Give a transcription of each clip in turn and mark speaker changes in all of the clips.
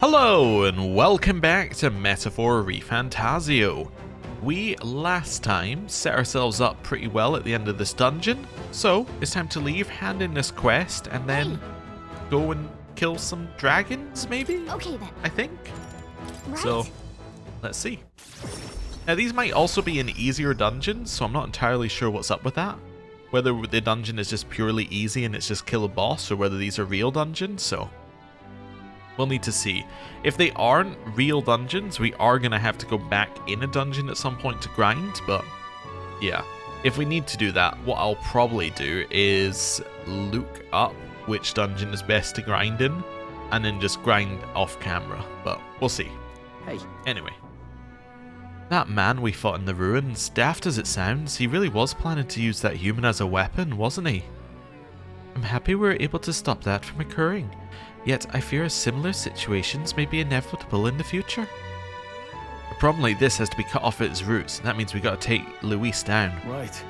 Speaker 1: Hello and welcome back to Metaphor ReFantazio. We last time set ourselves up pretty well at the end of this dungeon, so it's time to leave, hand in this quest, and then go and kill some dragons, maybe?
Speaker 2: Okay then.
Speaker 1: I think.
Speaker 2: Right.
Speaker 1: So, let's see. Now these might also be an easier dungeon, so I'm not entirely sure what's up with that. Whether the dungeon is just purely easy and it's just kill a boss, or whether these are real dungeons, so we'll need to see. If they aren't real dungeons, we are going to have to go back in a dungeon at some point to grind, but yeah. If we need to do that, what I'll probably do is look up which dungeon is best to grind in, and then just grind off camera, but we'll see.
Speaker 3: Hey.
Speaker 1: Anyway. That man we fought in the ruins, daft as it sounds, he really was planning to use that human as a weapon, wasn't he? I'm happy we were able to stop that from occurring. Yet I fear similar situations may be inevitable in the future. A problem like this has to be cut off at its roots, and that means we gotta take Luis down.
Speaker 3: Right.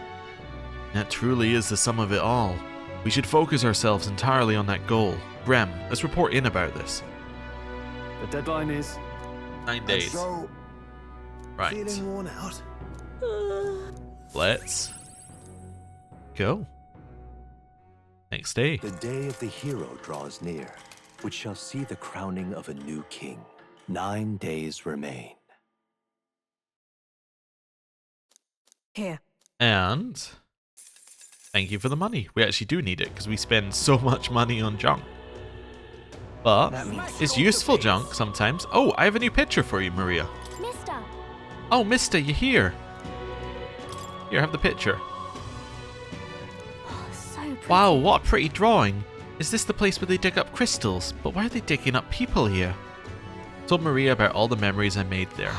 Speaker 1: That truly is the sum of it all. We should focus ourselves entirely on that goal. Rem, let's report in about this.
Speaker 3: The deadline is
Speaker 1: 9 days.
Speaker 4: So,
Speaker 1: Right.
Speaker 4: feeling worn out?
Speaker 1: Let's go. Next day.
Speaker 4: The day of the hero draws near, which shall see the crowning of a new king. 9 days remain.
Speaker 2: Here.
Speaker 1: And thank you for the money. We actually do need it because we spend so much money on junk. But it's useful junk sometimes. Oh, I have a new picture for you, Maria.
Speaker 2: Mister.
Speaker 1: Oh, mister, you're here. Here, have the picture.
Speaker 2: Oh, so pretty.
Speaker 1: Wow, what a pretty drawing. Is this the place where they dig up crystals? But why are they digging up people here? I told Maria about all the memories I made there.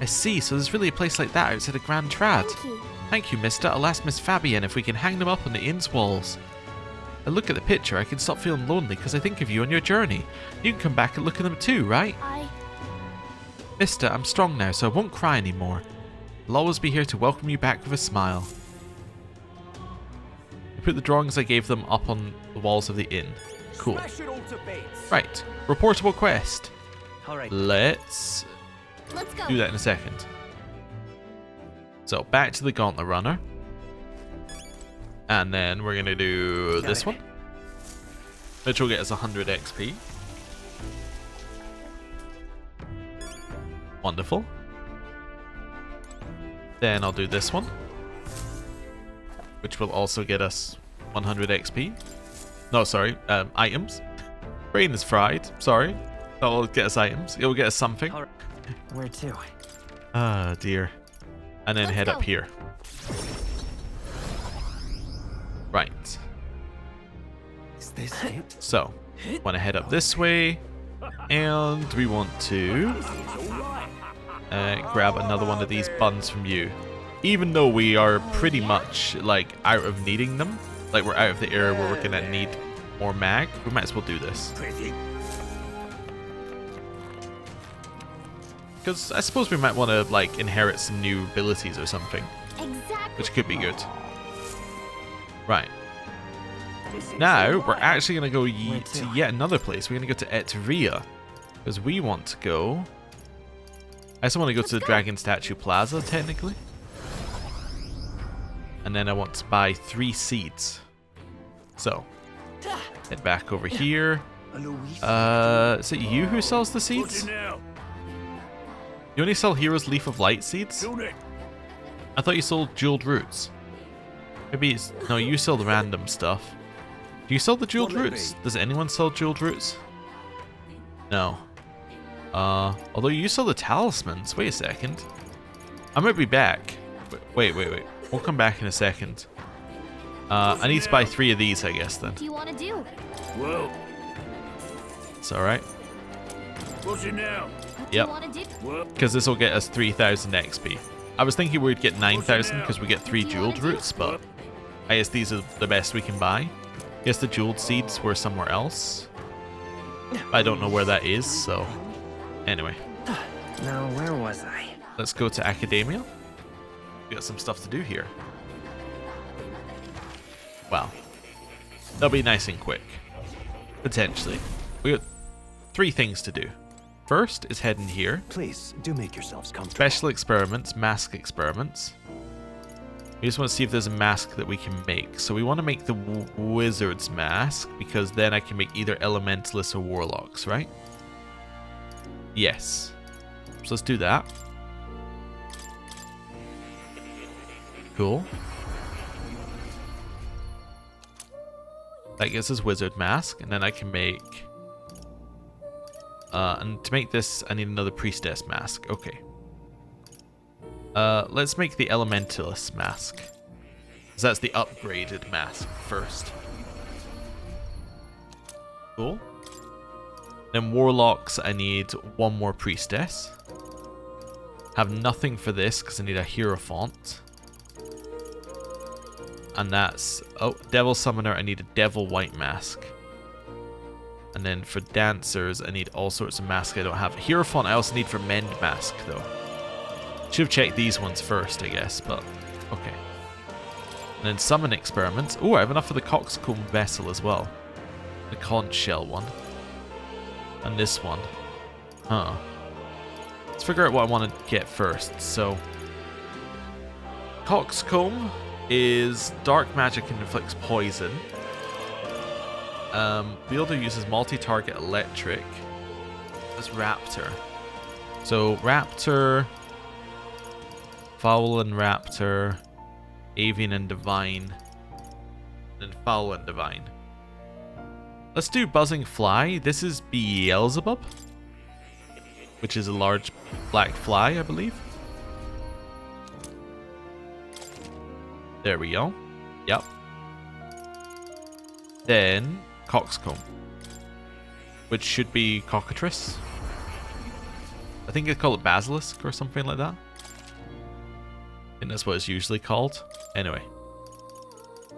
Speaker 1: I see, so there's really a place like that outside of Grand Trad.
Speaker 2: Thank you.
Speaker 1: Thank you, mister. I'll ask Miss Fabienne if we can hang them up on the inn's walls. I look at the picture, I can stop feeling lonely because I think of you on your journey. You can come back and look at them too, right? Mister, I'm strong now, so I won't cry anymore. I'll always be here to welcome you back with a smile. I put the drawings I gave them up on the walls of the inn. Cool. Right, reportable quest.
Speaker 3: alright.
Speaker 1: Let's
Speaker 2: Let's go.
Speaker 1: do that in a second. So, back to the Gauntlet Runner. And then we're going to do this one, which will get us 100 XP. Wonderful. Then I'll do this one, which will also get us 100 XP. No, sorry, items. Brain is fried, sorry. That will get us items. It will get us something.
Speaker 3: Where to?
Speaker 1: Ah, dear. And then
Speaker 2: Let's
Speaker 1: head
Speaker 2: go.
Speaker 1: up here. Right.
Speaker 3: Is this it?
Speaker 1: So, want to head up this way, and we want to grab another one of these buns from you. Even though we are pretty much like out of needing them, like we're out of the area where we're gonna need more mag, we might as well do this. Because I suppose we might want to like inherit some new abilities or something,
Speaker 2: Exactly.
Speaker 1: which could be good. Right. Now, we're actually going to go to yet another place. We're going to go to Etria. Because we want to go... I just want to go to the Dragon Statue Plaza, technically. And then I want to buy 3 seeds. So, head back over here. Is it you who sells the seeds? You only sell Hero's Leaf of Light seeds? I thought you sold Jeweled Roots. Maybe it's... No, you sell the random stuff. Do you sell the Jeweled Roots? Does anyone sell Jeweled Roots? No. Although you sell the talismans. Wait a second. I might be back. Wait. We'll come back in a second. I need to buy 3 of these, I guess, then.
Speaker 2: What do you want to do?
Speaker 4: Whoa.
Speaker 1: It's alright.
Speaker 4: What's it now?
Speaker 2: What do
Speaker 1: Yep.
Speaker 2: you want to do?
Speaker 1: Because this will get us 3,000 XP. I was thinking we'd get 9,000 because we get 3 Jeweled Roots, but I guess these are the best we can buy. I guess the Jeweled Seeds were somewhere else. I don't know where that is, so... Anyway.
Speaker 3: Now, where was I?
Speaker 1: Let's go to Academia. We got some stuff to do here. Wow. That'll be nice and quick. Potentially. We got 3 things to do. first is heading here.
Speaker 4: Please do make yourselves comfortable.
Speaker 1: Special experiments, mask experiments. We just want to see if there's a mask that we can make. So we want to make the wizard's mask, because then I can make either elementalists or warlocks, right? Yes. So let's do that. Cool. That gets us wizard mask, and then I can make... and to make this, I need another priestess mask. Okay. Let's make the elementalist mask. Because that's the upgraded mask first. Cool. Then warlocks, I need one more priestess. Have nothing for this because I need a hierophant. And that's... Oh, devil summoner, I need a devil white mask. And then for dancers, I need all sorts of masks I don't have. Hierophant I also need for mend mask, though. Should have checked these ones first, I guess, but okay. And then summon experiments. Oh, I have enough for the coxcomb vessel as well. The conch shell one. And this one. Huh. Let's figure out what I want to get first. So, coxcomb is dark magic and inflicts poison. Wielder uses multi-target electric. That's Raptor. So Raptor, Foul and Raptor, Avian and Divine, and Foul and Divine. Let's do Buzzing Fly. This is Beelzebub, which is a large black fly, I believe. There we go. Yep. Then Coxcomb, which should be Cockatrice. I think they call it Basilisk or something like that. I think that's what it's usually called. Anyway.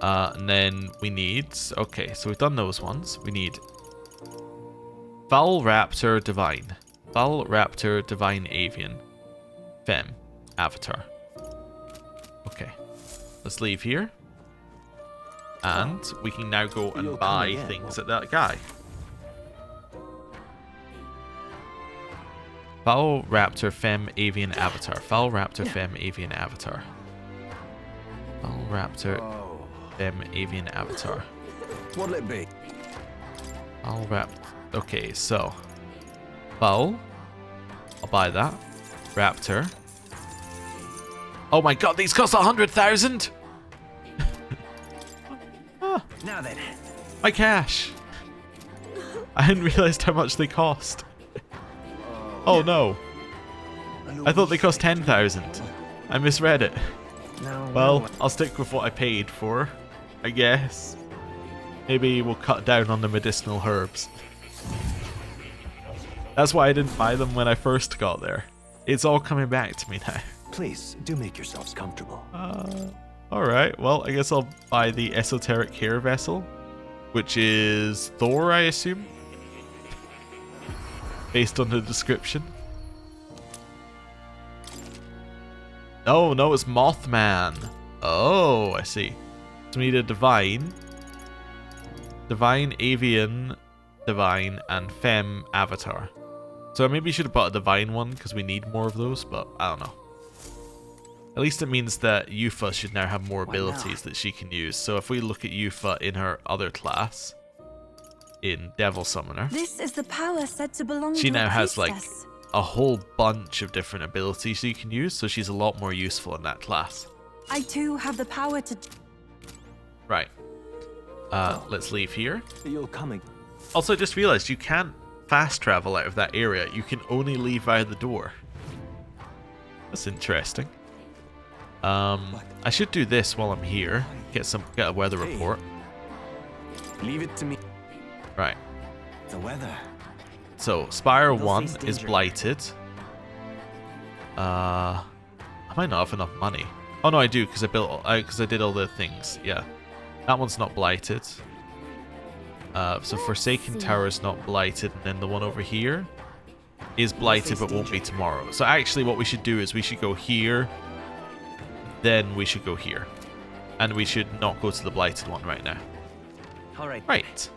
Speaker 1: And then we need... Okay, so we've done those ones. We need Foul Raptor Divine. Foul Raptor Divine Avian. Femme. Avatar. Okay. Let's leave here. And we can now go and buy things at that guy. Foul Raptor Femme Avian Avatar. Foul Raptor Femme Avian Avatar. Foul Raptor Femme Avian Avatar.
Speaker 3: What'll it be?
Speaker 1: Foul Raptor. Okay, so Foul. I'll buy that. Raptor. Oh my god, these cost 100,000!
Speaker 3: Now then.
Speaker 1: My cash! I hadn't realised how much they cost. Oh no. I thought they cost 10,000. I misread it.
Speaker 3: No.
Speaker 1: Well, I'll stick with what I paid for, I guess. Maybe we'll cut down on the medicinal herbs. That's why I didn't buy them when I first got there. It's all coming back to me now.
Speaker 4: Please do make yourselves comfortable.
Speaker 1: Alright, well, I guess I'll buy the esoteric hair vessel, which is Thor, I assume, based on the description. No, it's Mothman. Oh, I see. So we need a Divine, Avian, Divine, and Femme Avatar. So maybe you should have bought a Divine one, because we need more of those, but I don't know. At least it means that Yufa should now have more abilities that she can use. So if we look at Yufa in her other class, in Devil Summoner,
Speaker 5: this is the power said to belong
Speaker 1: she
Speaker 5: to
Speaker 1: now
Speaker 5: a
Speaker 1: has like
Speaker 5: priestess.
Speaker 1: a whole bunch of different abilities you can use. So she's a lot more useful in that class.
Speaker 5: I too have the power to...
Speaker 1: Right. Let's leave here.
Speaker 4: You'll come.
Speaker 1: Also, I just realized you can't fast travel out of that area. You can only leave via the door. That's interesting. I should do this while I'm here. Get a weather report.
Speaker 3: Leave it to me.
Speaker 1: Right.
Speaker 3: The weather.
Speaker 1: So Spire
Speaker 3: They'll
Speaker 1: 1
Speaker 3: face
Speaker 1: is
Speaker 3: danger.
Speaker 1: blighted. I might not have enough money. Oh no, I do because I did all the things. Yeah, that one's not blighted. So Forsaken Tower is not blighted, and then the one over here is blighted but won't be tomorrow. So actually, what we should do is we should go here. Then we should go here. And we should not go to the blighted one right now.
Speaker 3: All right.
Speaker 1: Right.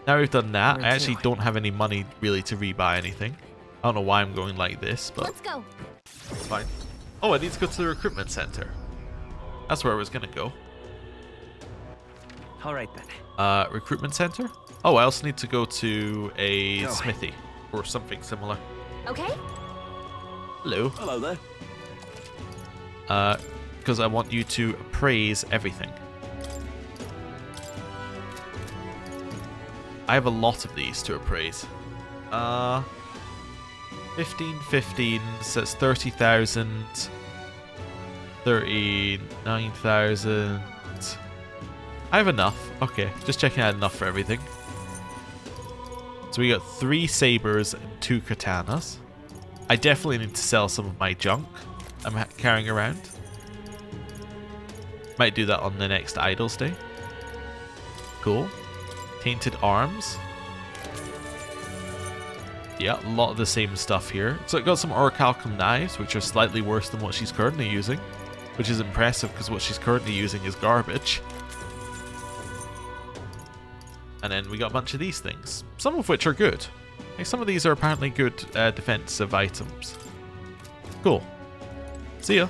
Speaker 1: Now we've done that,
Speaker 3: Where
Speaker 1: I actually
Speaker 3: to?
Speaker 1: don't have any money really to rebuy anything. I don't know why I'm going like this, but
Speaker 2: Let's go.
Speaker 1: it's fine. Oh, I need to go to the recruitment center. That's where I was gonna go.
Speaker 3: All right then.
Speaker 1: Recruitment center? Oh, I also need to go to a
Speaker 3: Go.
Speaker 1: smithy or something similar.
Speaker 2: Okay.
Speaker 1: Hello.
Speaker 3: Hello there.
Speaker 1: Because I want you to appraise everything. I have a lot of these to appraise. 15, so it's 30,000. 39,000. I have enough. Okay, just checking I had enough for everything. So we got 3 sabers and 2 katanas. I definitely need to sell some of my junk I'm carrying around. Might do that on the next Idols Day. Cool. Tainted arms. Yeah, a lot of the same stuff here. So it got some orichalcum knives, which are slightly worse than what she's currently using, which is impressive because what she's currently using is garbage. And then we got a bunch of these things, some of which are good. Like some of these are apparently good defensive items. Cool. See ya.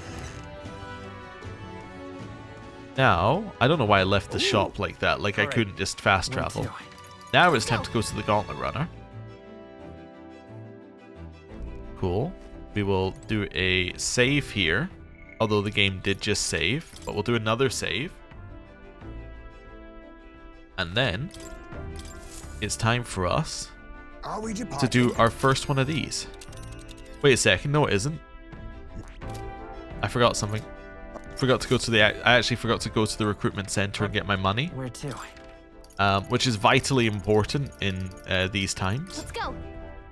Speaker 1: Now, I don't know why I left the shop like that, like I
Speaker 3: Alright.
Speaker 1: couldn't just fast
Speaker 3: Where
Speaker 1: travel.
Speaker 3: to?
Speaker 1: Now it's time to go to the Gauntlet Runner. Cool. We will do a save here, although the game did just save, but we'll do another save. And then it's time for us
Speaker 6: Are we
Speaker 1: to
Speaker 6: departing?
Speaker 1: do our first one of these. Wait a second, no it isn't. I forgot something. Forgot to go to the. I actually forgot to go to the recruitment center and get my money,
Speaker 3: Where to?
Speaker 1: which is vitally important in these times.
Speaker 2: Let's go.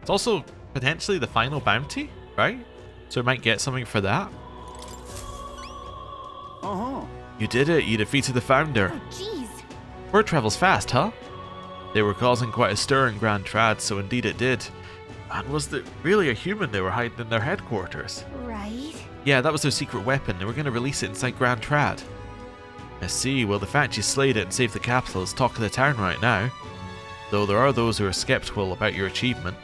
Speaker 1: It's also potentially the final bounty, right? So we might get something for that.
Speaker 6: Uh-huh.
Speaker 1: You did it. You defeated the founder.
Speaker 2: Oh, jeez.
Speaker 1: Word travels fast, huh? They were causing quite a stir in Grand Trad, so indeed it did. And was it really a human they were hiding in their headquarters?
Speaker 2: Right.
Speaker 1: Yeah, that was their secret weapon. They were going to release it inside Grand Trad. I see. Well, the fact you slayed it and saved the capital is talk of the town right now. Though there are those who are skeptical about your achievement.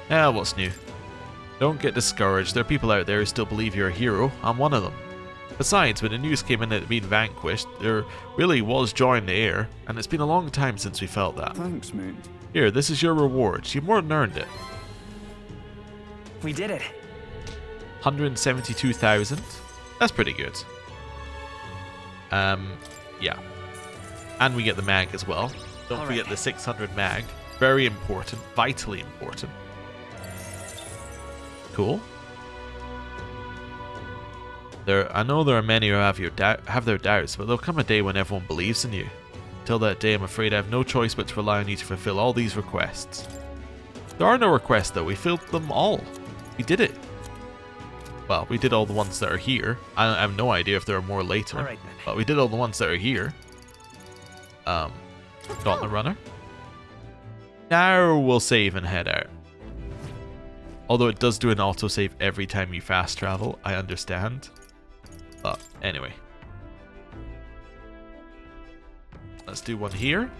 Speaker 1: Yeah, what's new? Don't get discouraged. There are people out there who still believe you're a hero. I'm one of them. Besides, when the news came in that it had been vanquished, there really was joy in the air, and it's been a long time since we felt that.
Speaker 6: Thanks, mate.
Speaker 1: Here, this is your reward. You've more than earned it.
Speaker 3: We did it.
Speaker 1: 172,000. That's pretty good. Yeah. And we get the mag as well. Don't
Speaker 3: All
Speaker 1: forget
Speaker 3: right.
Speaker 1: the 600 mag. Very important. Vitally important. Cool. I know there are many who have their doubts, but there'll come a day when everyone believes in you. Till that day, I'm afraid I have no choice but to rely on you to fulfill all these requests. There are no requests though, we filled them all. We did it. Well, we did all the ones that are here. I have no idea if there are more later.
Speaker 3: Alright then.
Speaker 1: But we did all the ones that are here. Gauntlet Runner. Now we'll save and head out. Although it does do an autosave every time you fast travel, I understand. But anyway. Let's do one here.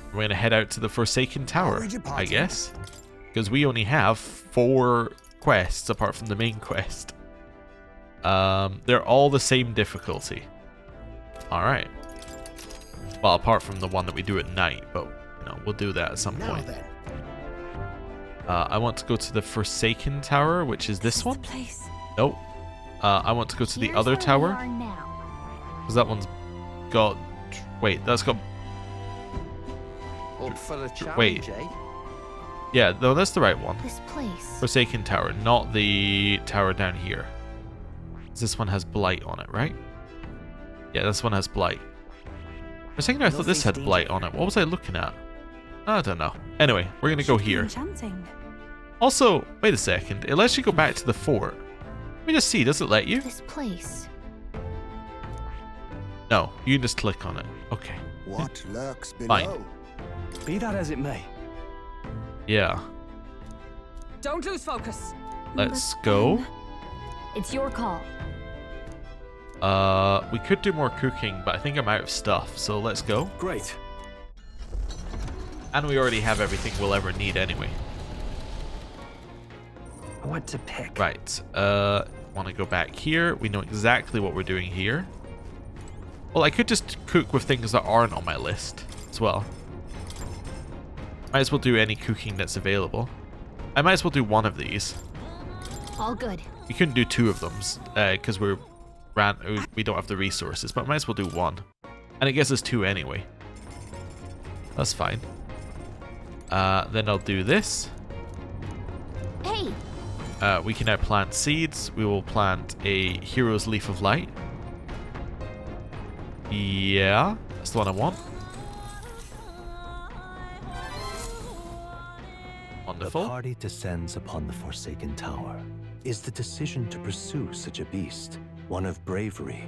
Speaker 1: We're going to head out to the Forsaken Tower, I guess. Because we only have 4 quests apart from the main quest. They're all the same difficulty. Alright. Well, apart from the one that we do at night, but you know, we'll do that at some
Speaker 6: Now
Speaker 1: point.
Speaker 6: then.
Speaker 1: I want to go to the Forsaken Tower, which is this
Speaker 5: This is
Speaker 1: one.
Speaker 5: the place.
Speaker 1: Nope. I want to go to the
Speaker 2: Here's
Speaker 1: other
Speaker 2: where we
Speaker 1: tower.
Speaker 2: are now.
Speaker 1: Because that one's got... Wait, that's got...
Speaker 7: Up for the challenge,
Speaker 1: Wait.
Speaker 7: eh?
Speaker 1: Yeah, no, that's the right one.
Speaker 2: This place.
Speaker 1: Forsaken Tower, not the tower down here. This one has Blight on it, right? Yeah, this one has Blight. For a second I thought this had Blight on it. What was I looking at? I don't know. Anyway, we're going to go
Speaker 5: Should be
Speaker 1: here.
Speaker 5: Enchanting.
Speaker 1: Also, wait a second. It lets you go back to the fort. Let me just see. Does it let you?
Speaker 2: This place.
Speaker 1: No, you can just click on it. Okay.
Speaker 6: What lurks below?
Speaker 1: Fine.
Speaker 3: Be that as it may.
Speaker 1: Yeah.
Speaker 5: Don't lose focus.
Speaker 1: Let's go.
Speaker 2: It's your call.
Speaker 1: We could do more cooking, but I think I'm out of stuff, so let's go.
Speaker 3: Great.
Speaker 1: And we already have everything we'll ever need anyway.
Speaker 3: what to pick.
Speaker 1: Right. Want to go back here. We know exactly what we're doing here. Well, I could just cook with things that aren't on my list as well. Might as well do any cooking that's available. I might as well do one of these.
Speaker 2: All good.
Speaker 1: We couldn't do two of them because we don't have the resources, but I might as well do one. And it gives us two anyway. That's fine. Then I'll do this.
Speaker 2: Hey!
Speaker 1: We can now plant seeds. We will plant a Hero's Leaf of Light. Yeah, that's the one I want. Wonderful.
Speaker 4: The party descends upon the Forsaken Tower. Is the decision to pursue such a beast one of bravery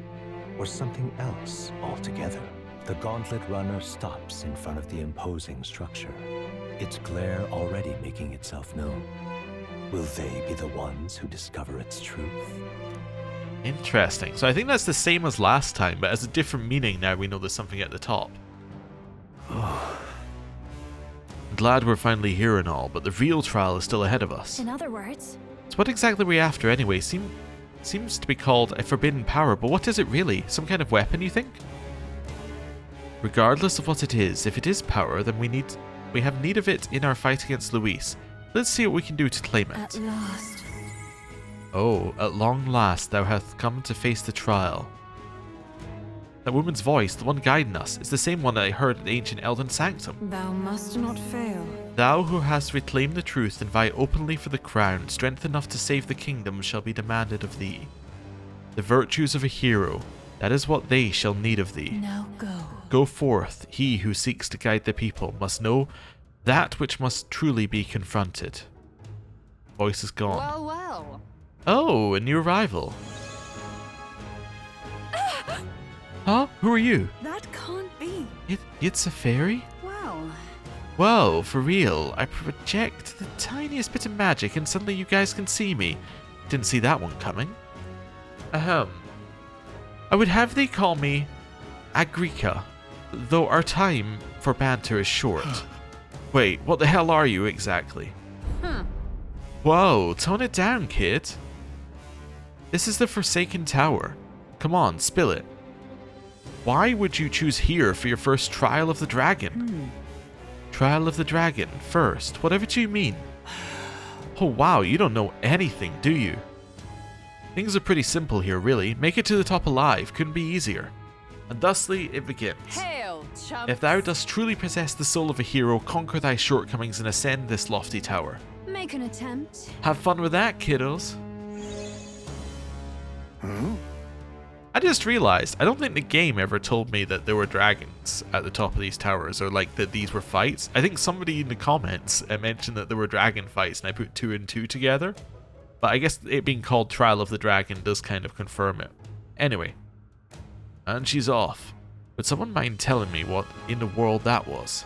Speaker 4: or something else altogether? The gauntlet runner stops in front of the imposing structure, its glare already making itself known. Will they be the ones who discover its truth?
Speaker 1: Interesting. So I think that's the same as last time, but has a different meaning now we know there's something at the top. Glad we're finally here and all, but the real trial is still ahead of us.
Speaker 2: In other words,
Speaker 1: So what exactly are we after anyway? Seems to be called a forbidden power, but what is it really? Some kind of weapon, you think? Regardless of what it is, if it is power, then we have need of it in our fight against Luis. Let's see what we can do to claim it.
Speaker 2: at last.
Speaker 1: Oh, at long last thou hast come to face the trial. That woman's voice, the one guiding us, is the same one that I heard in the ancient Elden Sanctum.
Speaker 5: Thou must not fail.
Speaker 1: Thou who hast reclaimed the truth and vie openly for the crown, strength enough to save the kingdom shall be demanded of thee. The virtues of a hero, that is what they shall need of thee.
Speaker 5: Now go.
Speaker 1: Go forth, he who seeks to guide the people must know that which must truly be confronted. Voice is gone.
Speaker 5: Well, well.
Speaker 1: Oh, a new arrival. Huh? Who are you?
Speaker 5: That can't be.
Speaker 1: It's a fairy?
Speaker 5: Well,
Speaker 1: Whoa, for real. I project the tiniest bit of magic and suddenly you guys can see me. Didn't see that one coming. Ahem. I would have thee call me Agrica, though our time for banter is short. Wait, what the hell are you exactly? Whoa, tone it down, kid. This is the Forsaken Tower. Come on, spill it. Why would you choose here for your first trial of the dragon? Trial of the dragon, first. Whatever do you mean? Oh wow, you don't know anything, do you? Things are pretty simple here, really. Make it to the top alive. Couldn't be easier. And thusly it begins.
Speaker 5: hail, chump.
Speaker 1: If thou dost truly possess the soul of a hero, conquer thy shortcomings and ascend this lofty tower.
Speaker 2: Make an attempt.
Speaker 1: Have fun with that, kiddos. I just realized, I don't think the game ever told me that there were dragons at the top of these towers, or like that these were fights. I think somebody in the comments mentioned that there were dragon fights, and I put 2 and 2 together. But I guess it being called Trial of the Dragon does kind of confirm it. Anyway. And she's off. Would someone mind telling me what in the world that was?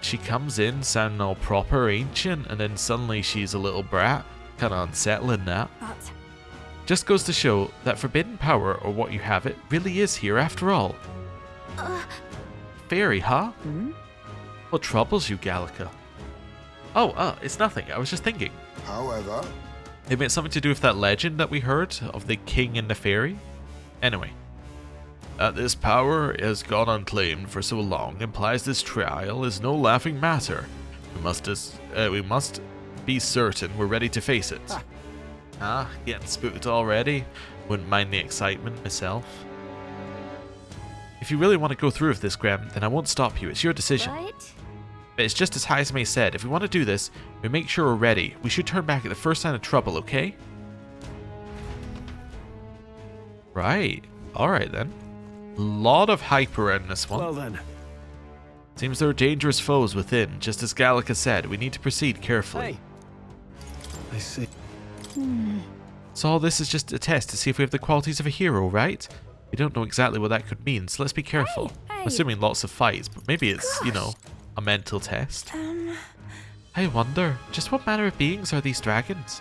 Speaker 1: She comes in sounding all proper ancient, and then suddenly she's a little brat. Kinda unsettling, that.
Speaker 2: But
Speaker 1: Just goes to show that forbidden power, or what you have it, really is here after all. Fairy, huh? What troubles you, Gallica? Oh, it's nothing. I was just thinking.
Speaker 6: However,
Speaker 1: It meant something to do with that legend that we heard of the king and the fairy. Anyway. That this power has gone unclaimed for so long implies this trial is no laughing matter. We must be certain we're ready to face it. Getting spooked already? Wouldn't mind the excitement myself. If you really want to go through with this, Graham, then I won't stop you. It's your decision.
Speaker 2: But
Speaker 1: But it's just as Haizme said, if we want to do this, we make sure we're ready. We should turn back at the first sign of trouble, okay? Right. Alright then. Lot of hype around this one.
Speaker 3: Well then.
Speaker 1: Seems there are dangerous foes within. Just as Gallica said, we need to proceed carefully.
Speaker 3: Hey. I see.
Speaker 1: So all this is just a test to see if we have the qualities of a hero, right? We don't know exactly what that could mean, so let's be careful.
Speaker 2: Hey.
Speaker 1: I'm assuming lots of fights, but maybe it's, you know, a mental test. I wonder, just what manner of beings are these dragons?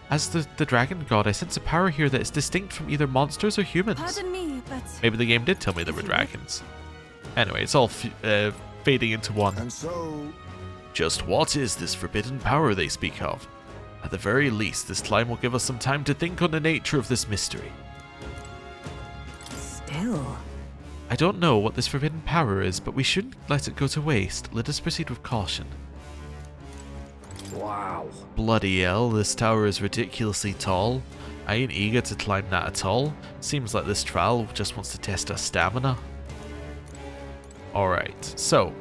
Speaker 1: As the dragon god, I sense a power here that is distinct from either monsters or humans.
Speaker 5: Pardon me, but
Speaker 1: Maybe the game did tell me there were dragons. Anyway, it's all fading into one.
Speaker 6: and so
Speaker 1: Just what is this forbidden power they speak of? At the very least, this climb will give us some time to think on the nature of this mystery.
Speaker 5: Still.
Speaker 1: I don't know what this forbidden power is, but we shouldn't let it go to waste. Let us proceed with caution.
Speaker 3: Wow.
Speaker 1: Bloody hell, this tower is ridiculously tall. I ain't eager to climb that at all. Seems like this trial just wants to test our stamina. Alright, so,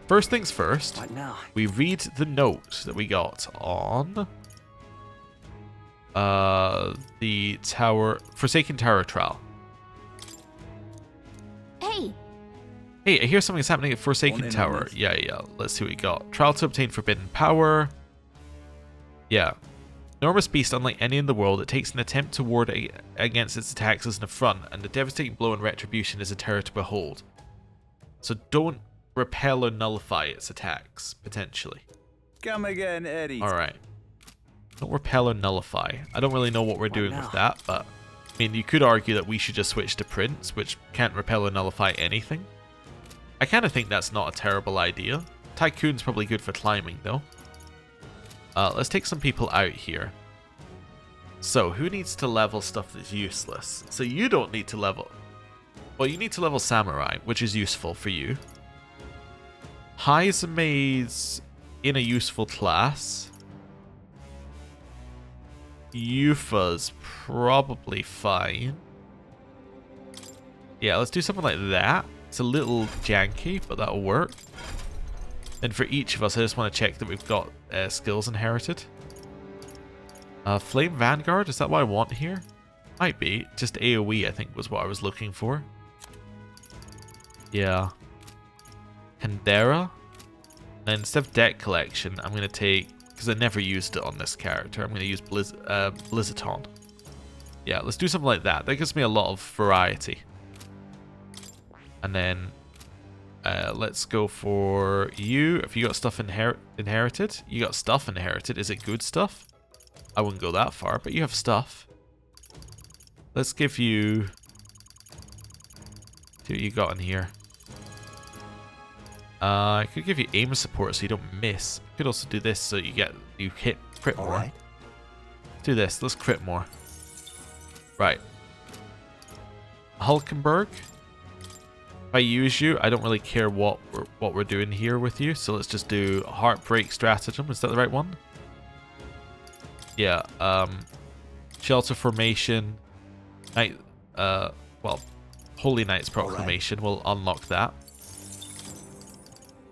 Speaker 1: first things first,
Speaker 3: What now?
Speaker 1: we read the note that we got on the tower, Forsaken Tower trial.
Speaker 2: Hey,
Speaker 1: Hey, I hear something's happening at Forsaken
Speaker 3: Want in on
Speaker 1: Tower.
Speaker 3: this?
Speaker 1: Yeah, let's see what we got. Trial to obtain forbidden power. Yeah. Enormous beast unlike any in the world. It takes an attempt to ward against its attacks as an affront, and the devastating blow and retribution is a terror to behold. So don't repel or nullify its attacks, potentially.
Speaker 3: Come again, Eddie.
Speaker 1: Alright. Don't repel or nullify. I don't really know what we're doing
Speaker 3: now?
Speaker 1: with that, but I mean, you could argue that we should just switch to Prince, which can't repel or nullify anything. I kind of think that's not a terrible idea. Tycoon's probably good for climbing, though. Let's take some people out here. So, who needs to level stuff that's useless? So you don't need to level... Well, you need to level Samurai, which is useful for you. Haizume's in a useful class. Yufa's probably fine. Yeah, let's do something like that. It's a little janky, but that'll work. And for each of us, I just want to check that we've got skills inherited. Flame Vanguard, is that what I want here? Might be. Just AoE, I think, was what I was looking for. Yeah. Candera. And instead of Deck Collection, I'm going to take... Because I never used it on this character. I'm going to use Blizzaton. Yeah, let's do something like that. That gives me a lot of variety. And then... let's go for you. If you got stuff inherited, you got stuff inherited. Is it good stuff? I wouldn't go that far, but you have stuff. Let's give you... See what you got in here. I could give you aim support so you don't miss. Could also do this so you hit crit more.
Speaker 4: Alright.
Speaker 1: Let's do this. Let's crit more. Right. Hulkenberg. If I use you, I don't really care what we're doing here with you. So let's just do Heartbreak Stratagem. Is that the right one? Yeah. Shelter Formation. Night. Well, Holy Knight's Proclamation will unlock that.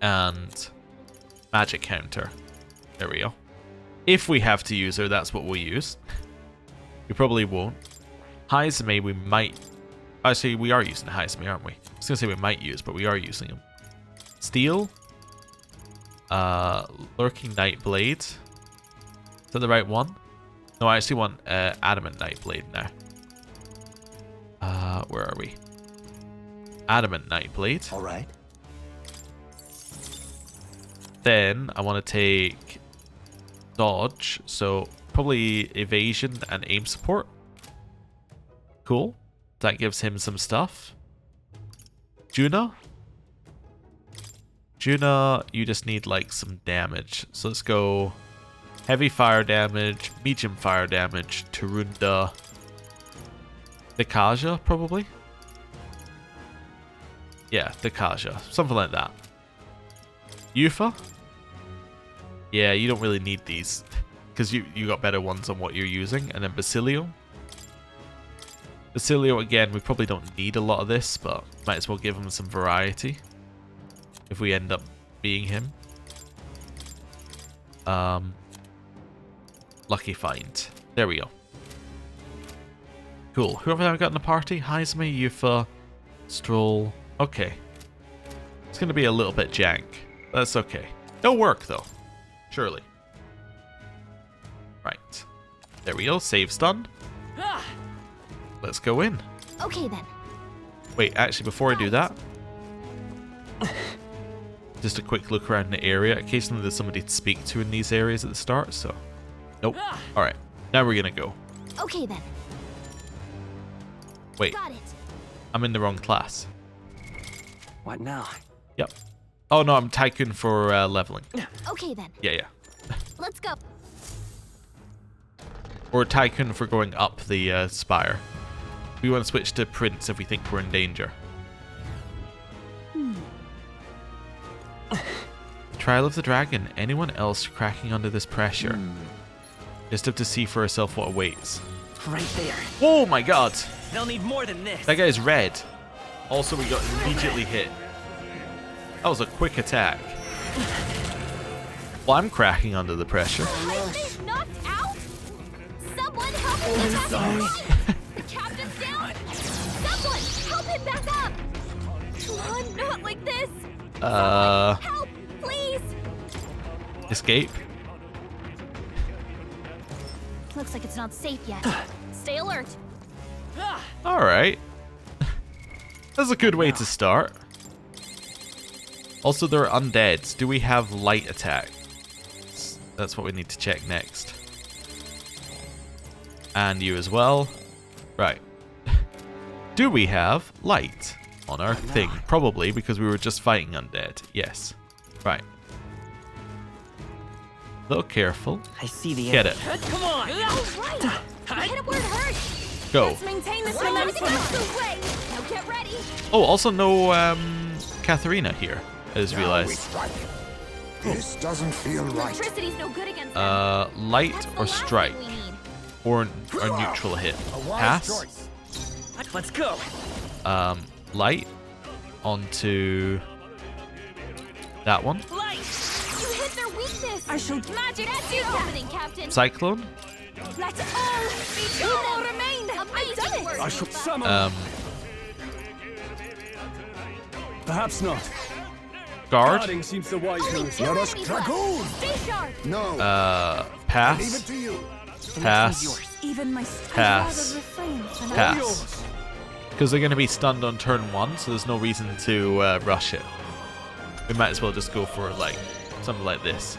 Speaker 1: And Magic Counter. There we go. If we have to use her, that's what we'll use. We probably won't. Haizume, we might... Actually, we are using Haizume, aren't we? I was going to say we might use, but we are using him. Steel. Lurking Nightblade. Is that the right one? No, I actually want Adamant Nightblade now. Where are we? Adamant Nightblade.
Speaker 4: Alright.
Speaker 1: Then I want to take dodge, so probably evasion and aim support. Cool. That gives him some stuff. Juna, you just need like some damage. So let's go heavy fire damage, medium fire damage, Tarunda, Dekaja probably. Yeah, Dekaja, something like that. Yufa. Yeah, you don't really need these because you got better ones on what you're using. And then Basilio. Basilio, again, we probably don't need a lot of this, but might as well give him some variety if we end up being him. Lucky find. There we go. Cool. Who have I got in the party? Haizume, Yufa, Stroll. Okay. It's going to be a little bit jank. That's okay. It'll work, though. Surely. Right. There we go. Save's done. Let's go in.
Speaker 2: okay then.
Speaker 1: Wait, actually, before I do that, just a quick look around the area. Occasionally there's somebody to speak to in these areas at the start, so... Nope. Alright, now we're gonna go.
Speaker 2: Okay then.
Speaker 1: Wait,
Speaker 2: Got it.
Speaker 1: I'm in the wrong class.
Speaker 3: What now?
Speaker 1: Yep. Oh no, I'm Tycoon for leveling.
Speaker 2: Okay then.
Speaker 1: Yeah.
Speaker 2: Let's go.
Speaker 1: Or Tycoon for going up the spire. We want to switch to Prince if we think we're in danger. Trial of the Dragon. Anyone else cracking under this pressure? Just have to see for herself what awaits.
Speaker 7: Right there.
Speaker 1: Oh my god!
Speaker 7: They'll need more than this.
Speaker 1: That guy's red. Also, we got immediately hit. That was a quick attack. Well, I'm cracking under the pressure.
Speaker 2: He's knocked out? Someone help him get back up! The captain's down! Someone help him back up! Come on, not like this! Help, please!
Speaker 1: Escape.
Speaker 2: Looks like it's not safe yet. Stay alert.
Speaker 1: Alright. That's a good way to start. Also, they're undead. Do we have light attack? That's what we need to check next. And you as well. Right. Do we have light on our thing? Probably, because we were just fighting undead. Yes. Right. A little careful.
Speaker 7: I see the
Speaker 1: Get it.
Speaker 7: Come on.
Speaker 2: All right. Hit it where it hurts.
Speaker 1: Go.
Speaker 2: Let's maintain this momentum. Now get ready.
Speaker 1: Oh, also no Katharina here, I just
Speaker 6: Now we
Speaker 1: realized.
Speaker 6: strike. This doesn't feel right.
Speaker 2: Electricity's no good against them.
Speaker 1: Light
Speaker 2: That's the
Speaker 1: or
Speaker 2: last
Speaker 1: strike?
Speaker 2: thing we need.
Speaker 1: Or a neutral hit?
Speaker 6: A wise
Speaker 1: Pass?
Speaker 6: choice.
Speaker 7: Let's go.
Speaker 1: Light onto that one.
Speaker 2: Light. You hit their weakness. I shall magic at you. Happening, Captain.
Speaker 1: Cyclone.
Speaker 2: Let all be true remain. Amazing work.
Speaker 3: I shall summon. Perhaps not.
Speaker 1: Guard.
Speaker 3: Guarding seems the wise move.
Speaker 6: Let us dragoon.
Speaker 2: Stay sharp.
Speaker 6: No. Leave it
Speaker 1: Pass.
Speaker 6: to you.
Speaker 1: Pass.
Speaker 5: Even my
Speaker 1: Pass.
Speaker 5: refrain.
Speaker 1: Pass. Because they're going to be stunned on turn 1, so there's no reason to rush it. We might as well just go for like something like this.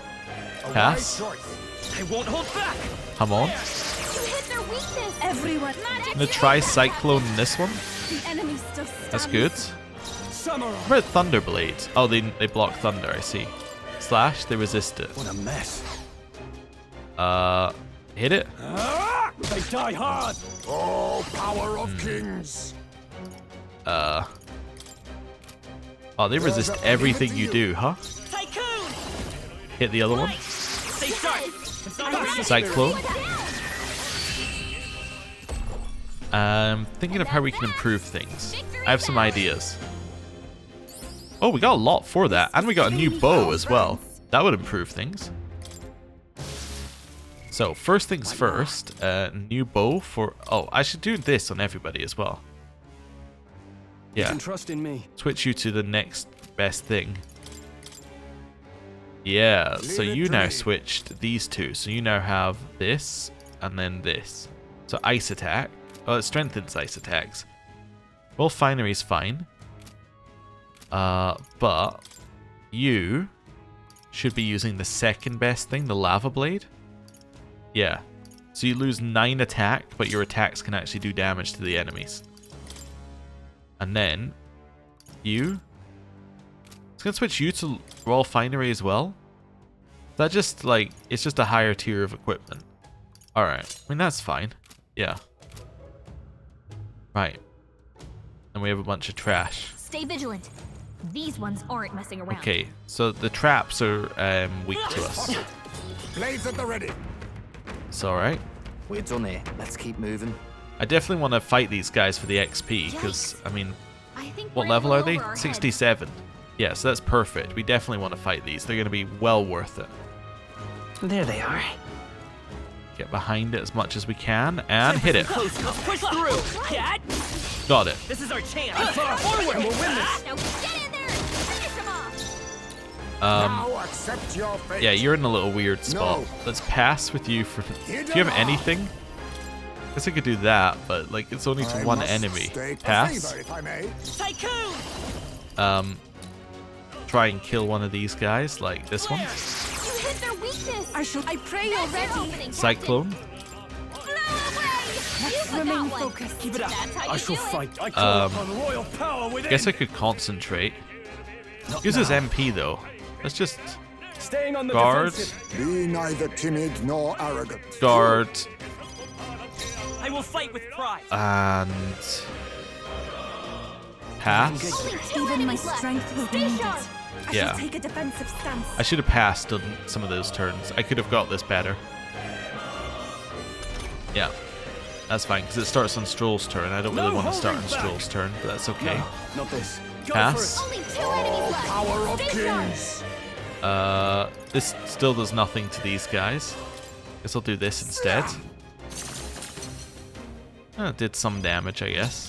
Speaker 6: A
Speaker 1: Pass.
Speaker 6: wise choice.
Speaker 7: I won't hold back.
Speaker 1: Come on.
Speaker 2: You hit their weakness.
Speaker 5: Everyone.
Speaker 2: Magic.
Speaker 1: I'm going to try Cyclone in this one.
Speaker 5: The enemy still stands.
Speaker 1: That's good.
Speaker 3: Samurai.
Speaker 1: What about Thunderblade? Oh, they block thunder, I see. Slash, they resist it.
Speaker 3: What a mess.
Speaker 1: Hit it.
Speaker 3: They die hard.
Speaker 6: Oh, power of kings.
Speaker 1: Oh, they resist everything you do, huh?
Speaker 7: Tycoon.
Speaker 1: Hit the other one.
Speaker 7: Stay sharp. It's not that.
Speaker 1: Cyclone. Thinking of how we can improve things. I have some ideas. Oh, we got a lot for that. And we got a new bow as well. That would improve things. So, first things first. New bow for... Oh, I should do this on everybody as well.
Speaker 3: You
Speaker 1: Yeah.
Speaker 3: can trust in me.
Speaker 1: Switch you to the next best thing. Yeah, so
Speaker 6: Leave it
Speaker 1: you
Speaker 6: to
Speaker 1: now
Speaker 6: me.
Speaker 1: switched these two. So you now have this and then this. So ice attack. Oh, it strengthens ice attacks. Well, finery's fine. But you should be using the second best thing, the lava blade. Yeah. So you lose 9 attack, but your attacks can actually do damage to the enemies. And then you. It's gonna switch you to Royal Finery as well. That just like it's just a higher tier of equipment. Alright. I mean that's fine. Yeah. Right. And we have a bunch of trash.
Speaker 2: Stay vigilant. These ones aren't messing around.
Speaker 1: Okay, so the traps are weak to us.
Speaker 6: Blades at the ready.
Speaker 1: It's alright.
Speaker 3: We're done here. Let's keep moving.
Speaker 1: I definitely want to fight these guys for the XP, because, I mean,
Speaker 2: I think
Speaker 1: what
Speaker 2: we're
Speaker 1: level
Speaker 2: in a
Speaker 1: are they?
Speaker 2: little over our heads.
Speaker 1: 67. Yeah, so that's perfect. We definitely want to fight these. They're going to be well worth it.
Speaker 7: There they are.
Speaker 1: Get behind it as much as we can, and hit it.
Speaker 7: Close. Let's push through. Cat.
Speaker 1: Got it.
Speaker 7: This is our chance. Forward. And we'll win this.
Speaker 2: Now get in there and finish them off.
Speaker 6: Now accept your fate.
Speaker 1: Yeah, you're in a little weird spot.
Speaker 6: No.
Speaker 1: Let's pass with you for...
Speaker 6: Hit
Speaker 1: Do you have
Speaker 6: 'em
Speaker 1: anything? I guess I could do that, but, like, it's only to
Speaker 6: I
Speaker 1: one
Speaker 6: must
Speaker 1: enemy.
Speaker 6: stake a
Speaker 1: Pass.
Speaker 6: favor, if I may.
Speaker 7: Tycoon.
Speaker 1: Try and kill one of these guys, like this one.
Speaker 2: You hit their weakness.
Speaker 5: I pray you're ready.
Speaker 1: Cyclone.
Speaker 2: Blow away. You forgot
Speaker 5: Remain
Speaker 2: one.
Speaker 5: focused.
Speaker 3: Keep it up.
Speaker 2: That's how
Speaker 3: I
Speaker 2: you
Speaker 3: shall
Speaker 2: do it.
Speaker 3: fight. I call upon royal power within.
Speaker 1: Guess I could concentrate. Uses MP though. Let's just
Speaker 3: Staying on the
Speaker 1: guard,
Speaker 3: defensive.
Speaker 6: Be neither timid nor arrogant.
Speaker 1: guard,
Speaker 7: I will fight with pride.
Speaker 1: And pass.
Speaker 5: Even my strength will be needed. I
Speaker 1: Yeah.
Speaker 5: shall take a defensive stance.
Speaker 1: I should have passed on some of those turns. I could have got this better. Yeah, that's fine because it starts on Stroll's turn. I don't really want to start on Stroll's turn, but that's okay.
Speaker 3: Not this.
Speaker 1: Pass.
Speaker 2: Only 2 enemies left.
Speaker 6: Power of
Speaker 2: Stay sharp.
Speaker 6: kings.
Speaker 1: This still does nothing to these guys. Guess I'll do this instead. It did some damage, I guess.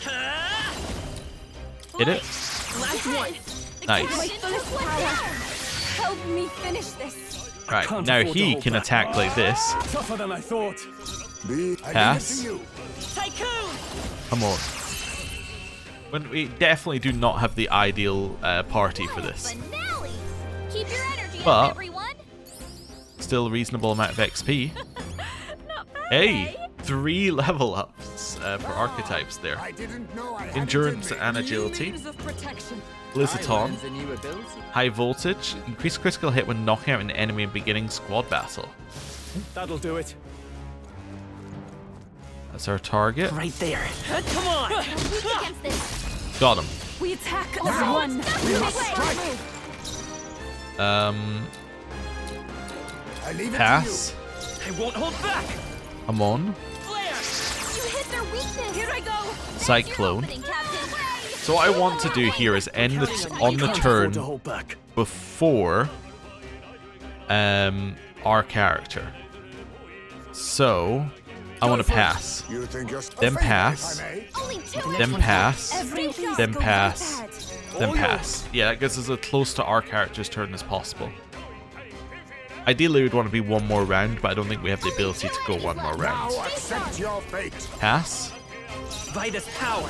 Speaker 1: Hit it.
Speaker 5: Last one.
Speaker 1: Nice.
Speaker 5: My fullest power. Help me finish this.
Speaker 1: Right,
Speaker 3: can't
Speaker 1: now
Speaker 3: afford to
Speaker 1: he
Speaker 3: hold
Speaker 1: can
Speaker 3: back.
Speaker 1: attack like this.
Speaker 3: Tougher than I thought.
Speaker 6: I leave it
Speaker 1: Pass.
Speaker 6: to you.
Speaker 7: Tycoon!
Speaker 1: Come on. When we definitely do not have the ideal party for this.
Speaker 2: Finale. Keep your energy
Speaker 1: But-
Speaker 2: up, everyone.
Speaker 1: Still a reasonable amount of XP.
Speaker 2: Not bad.
Speaker 1: Hey, 3 level ups for archetypes there.
Speaker 6: I didn't know I had
Speaker 1: Endurance
Speaker 6: it in me.
Speaker 1: and agility.
Speaker 5: Means of protection.
Speaker 1: Blizzaton.
Speaker 3: Learned a new ability.
Speaker 1: High voltage. Increase critical hit when knocking out an enemy in beginning squad battle.
Speaker 3: That'll do it.
Speaker 1: That's our target.
Speaker 7: Right there. Come on!
Speaker 2: Weak against this.
Speaker 1: Got him.
Speaker 5: We attack as one.
Speaker 6: We must strike. I leave it
Speaker 1: Pass.
Speaker 7: I won't hold back!
Speaker 1: I'm on.
Speaker 7: Flare!
Speaker 2: You hit their weakness. Here I go.
Speaker 1: Cyclone.
Speaker 2: Opening, Captain.
Speaker 1: So what I want to do here is end on the
Speaker 3: Can't afford
Speaker 1: turn
Speaker 3: to hold back.
Speaker 1: before our character. So I want to pass.
Speaker 6: to you. You think you're
Speaker 1: Then
Speaker 6: if I
Speaker 1: pass.
Speaker 6: may.
Speaker 2: Only 2
Speaker 1: Then pass.
Speaker 5: Every piece
Speaker 1: Then
Speaker 5: go
Speaker 1: pass.
Speaker 5: right ahead.
Speaker 1: Then pass. Yeah, that gets us as close to our character's turn as possible. Ideally, we'd want to be one more round, but I don't think we have the ability to go one more round.
Speaker 6: Now accept your fate.
Speaker 1: Pass.
Speaker 7: Vitus power!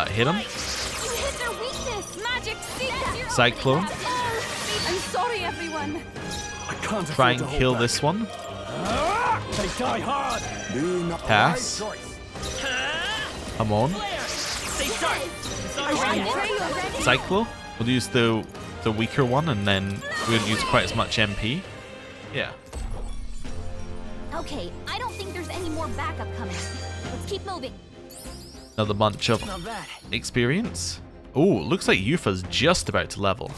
Speaker 1: Hit him.
Speaker 2: You hit their weakness. Magic seed.
Speaker 1: Cyclone.
Speaker 5: I'm sorry, everyone.
Speaker 3: I can't
Speaker 1: Try
Speaker 3: afford to
Speaker 1: and
Speaker 3: hold
Speaker 1: kill
Speaker 3: back.
Speaker 1: this one.
Speaker 3: They die hard.
Speaker 6: Be not the
Speaker 1: Pass.
Speaker 6: right choice.
Speaker 1: I'm on.
Speaker 7: Flare! Stay sharp! It's all
Speaker 5: I
Speaker 7: right.
Speaker 5: pray already.
Speaker 1: Cyclo. We'll use the weaker one, and then we won't use quite as much MP. Yeah.
Speaker 2: Okay, I don't think there's any more backup coming. Let's keep moving.
Speaker 1: Another bunch of
Speaker 7: Not bad.
Speaker 1: experience. Oh, looks like Yufa's just about to level.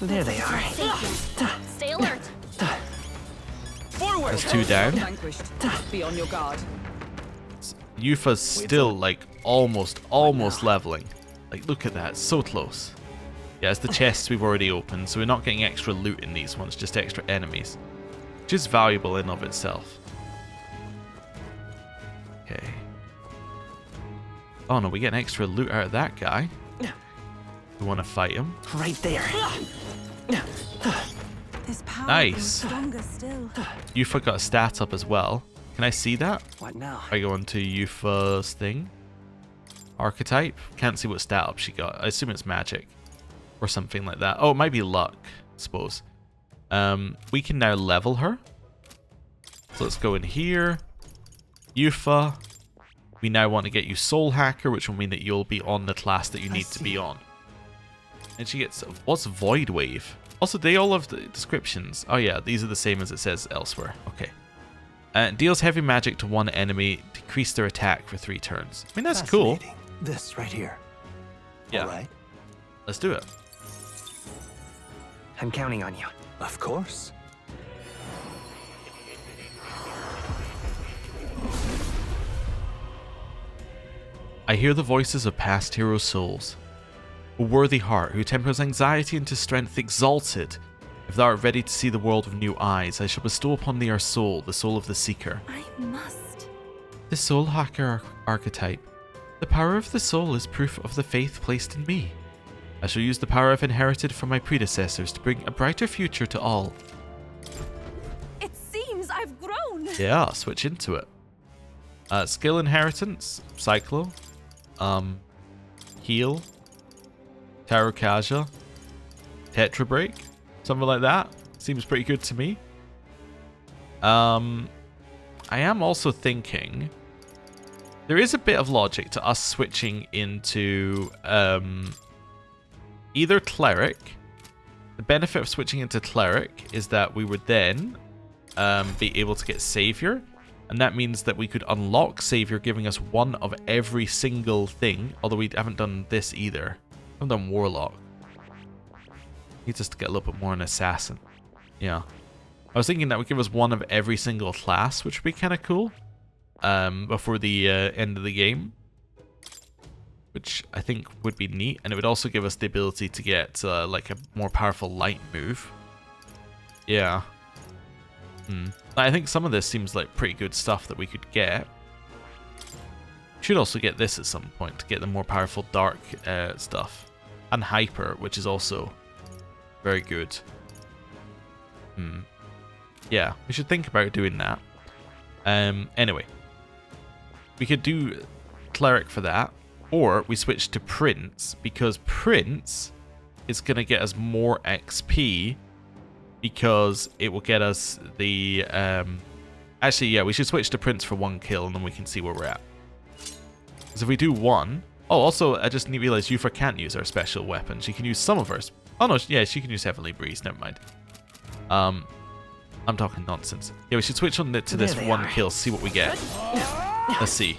Speaker 7: There they are.
Speaker 2: Stay alert.
Speaker 7: Forward!
Speaker 1: That's 2 down.
Speaker 5: Vanquished. Be on your guard.
Speaker 1: Yufa's still like almost leveling. Like, look at that, so close. Yeah, it's the chests we've already opened, so we're not getting extra loot in these ones, just extra enemies. Which is valuable in of itself. Okay. Oh no, we get an extra loot out of that guy. We want to fight him.
Speaker 7: Right there.
Speaker 5: This power
Speaker 1: Nice.
Speaker 5: grows stronger still.
Speaker 1: Yufa got a stat up as well. Can I see that?
Speaker 3: What now?
Speaker 1: I go into Yufa's thing. Archetype. Can't see what stat up she got. I assume it's magic. Or something like that. Oh, it might be luck, I suppose. We can now level her. So let's go in here. Yufa. We now want to get you Soul Hacker, which will mean that you'll be on the class that you need to be on. And she gets... What's Void Wave? Also, they all have the descriptions. Oh yeah, these are the same as it says elsewhere. Okay. Deals heavy magic to one enemy. Decrease their attack for 3 turns. I mean, that's cool.
Speaker 4: Fascinating. This right here.
Speaker 1: Yeah.
Speaker 4: All right.
Speaker 1: Let's do it.
Speaker 7: I'm counting on you.
Speaker 4: Of course.
Speaker 1: I hear the voices of past hero souls. A worthy heart who tempers anxiety into strength exalted. If thou art ready to see the world with new eyes, I shall bestow upon thee our soul, the soul of the seeker.
Speaker 5: I must.
Speaker 1: The Soul Hacker Archetype. The power of the soul is proof of the faith placed in me. I shall use the power I've inherited from my predecessors to bring a brighter future to all.
Speaker 5: It seems I've grown.
Speaker 1: Yeah, switch into it. Skill inheritance, Cyclo. Heal. Tarot Kaja. Tetra Break. Something like that. Seems pretty good to me. I am also thinking there is a bit of logic to us switching into either Cleric. The benefit of switching into Cleric is that we would then be able to get Savior, And that means that we could unlock Savior, giving us one of every single thing. Although we haven't done this either. We haven't done Warlock. Needs us to get a little bit more an Assassin. Yeah. I was thinking that would give us one of every single class, which would be kind of cool. Before the end of the game. Which I think would be neat. And it would also give us the ability to get like a more powerful light move. Yeah. I think some of this seems like pretty good stuff that we could get. Should also get this at some point to get the more powerful dark stuff. And hyper, which is also very good. Yeah, we should think about doing that. Anyway. We could do Cleric for that. Or we switch to Prince, because Prince is going to get us more XP. Because it will get us the... Actually, yeah, we should switch to Prince for 1 kill, and then we can see where we're at. Because if we do 1... Oh, also, I just realized Yufa can't use our special weapon. She can use some of hers. Oh, no, yeah, she can use Heavenly Breeze. Never mind. I'm talking nonsense. Yeah, we should switch on to this 1 kill, see what we get. Let's see.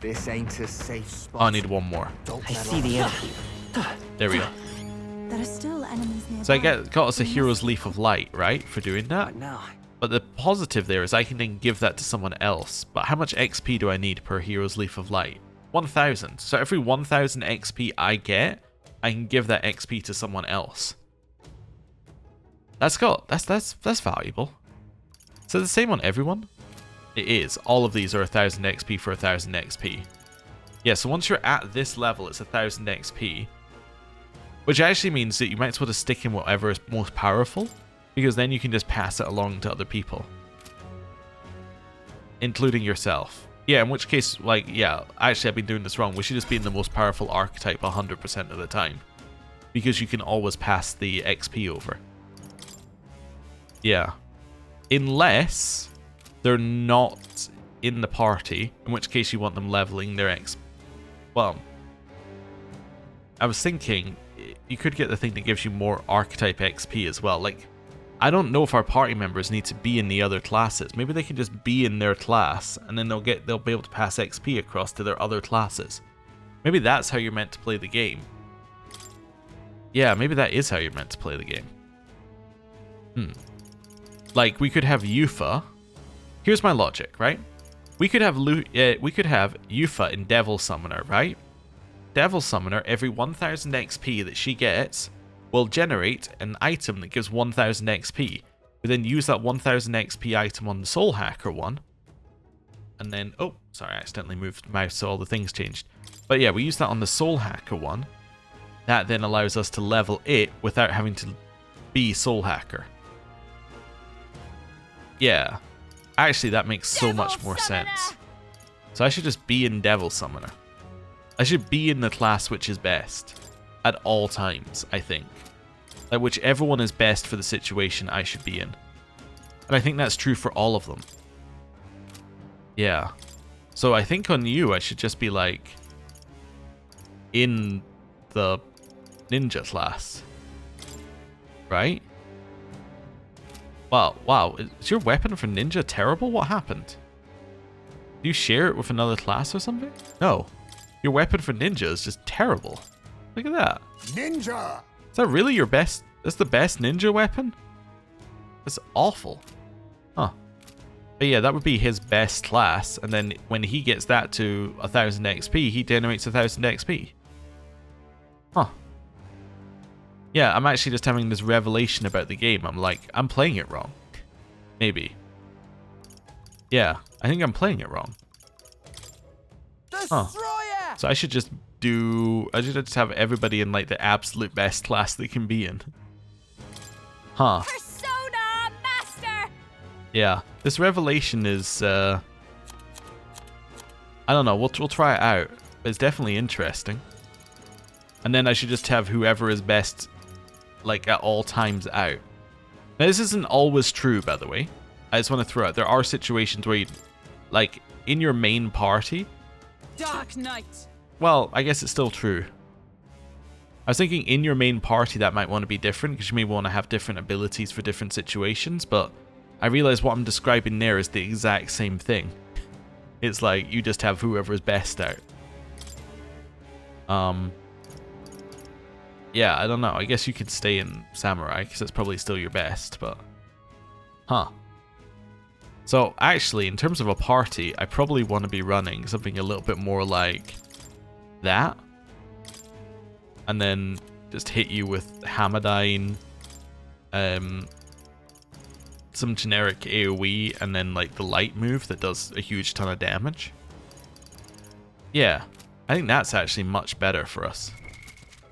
Speaker 6: This ain't a safe spot.
Speaker 1: Oh, I need 1 more.
Speaker 7: I see the enemy.
Speaker 1: There we go.
Speaker 5: There are still enemies nearby.
Speaker 1: So I got us a Hero's Leaf of Light, right, for doing that.
Speaker 7: Now,
Speaker 1: But the positive there is I can then give that to someone else. But how much XP do I need per Hero's Leaf of Light? 1,000. So every 1,000 XP I get, I can give that XP to someone else. That's valuable. So the same on everyone? It is. All of these are 1,000 XP for 1,000 XP. Yeah, so once you're at this level, it's 1,000 XP. Which actually means that you might as well just stick in whatever is most powerful, because then you can just pass it along to other people. Including yourself. Yeah, in which case, like, yeah, actually I've been doing this wrong. We should just be in the most powerful archetype 100% of the time. Because you can always pass the XP over. Yeah. Unless they're not in the party, in which case you want them leveling their XP. Well, I was thinking you could get the thing that gives you more archetype XP as well. Like, I don't know if our party members need to be in the other classes. Maybe they can just be in their class, and then they'll be able to pass XP across to their other classes. Maybe that's how you're meant to play the game. Yeah, maybe that is how you're meant to play the game. Like, we could have Yufa. Here's my logic, right? We could have Yufa in Devil Summoner, right? Devil Summoner, every 1,000 XP that she gets will generate an item that gives 1,000 XP. We then use that 1,000 XP item on the Soul Hacker one. And then, oh, sorry, I accidentally moved the mouse so all the things changed. But yeah, we use that on the Soul Hacker one. That then allows us to level it without having to be Soul Hacker. Yeah. Actually, that makes so much more sense. So I should just be in Devil Summoner. I should be in the class which is best. At all times, I think. Like, whichever one is best for the situation, I should be in. And I think that's true for all of them. Yeah. So I think on you, I should just be like... in the ninja class. Right? Wow. Is your weapon for ninja terrible? What happened? Do you share it with another class or something? No. Your weapon for ninja is just terrible. Look at that.
Speaker 6: Ninja!
Speaker 1: Is that really your best? That's the best ninja weapon? That's awful. Huh. But yeah, that would be his best class. And then when he gets that to 1,000 XP, he generates 1,000 XP. Huh. Yeah, I'm actually just having this revelation about the game. I'm like, I'm playing it wrong. Maybe. Yeah, I think I'm playing it wrong. Huh. So I should just have everybody in like the absolute best class they can be in. Huh.
Speaker 5: Persona Master!
Speaker 1: Yeah, this revelation is, I don't know, we'll try it out. But it's definitely interesting. And then I should just have whoever is best, like, at all times out. Now, this isn't always true, by the way. I just want to throw out, there are situations where you, like, in your main party...
Speaker 5: Dark Knight!
Speaker 1: Well, I guess it's still true. I was thinking in your main party that might want to be different, because you may want to have different abilities for different situations, but I realize what I'm describing there is the exact same thing. It's like you just have whoever's best out. Yeah, I don't know. I guess you could stay in Samurai because it's probably still your best, but... Huh. So, actually, in terms of a party, I probably want to be running something a little bit more like that. And then just hit you with Hamadine, some generic AoE, and then like the light move that does a huge ton of damage. Yeah, I think that's actually much better for us.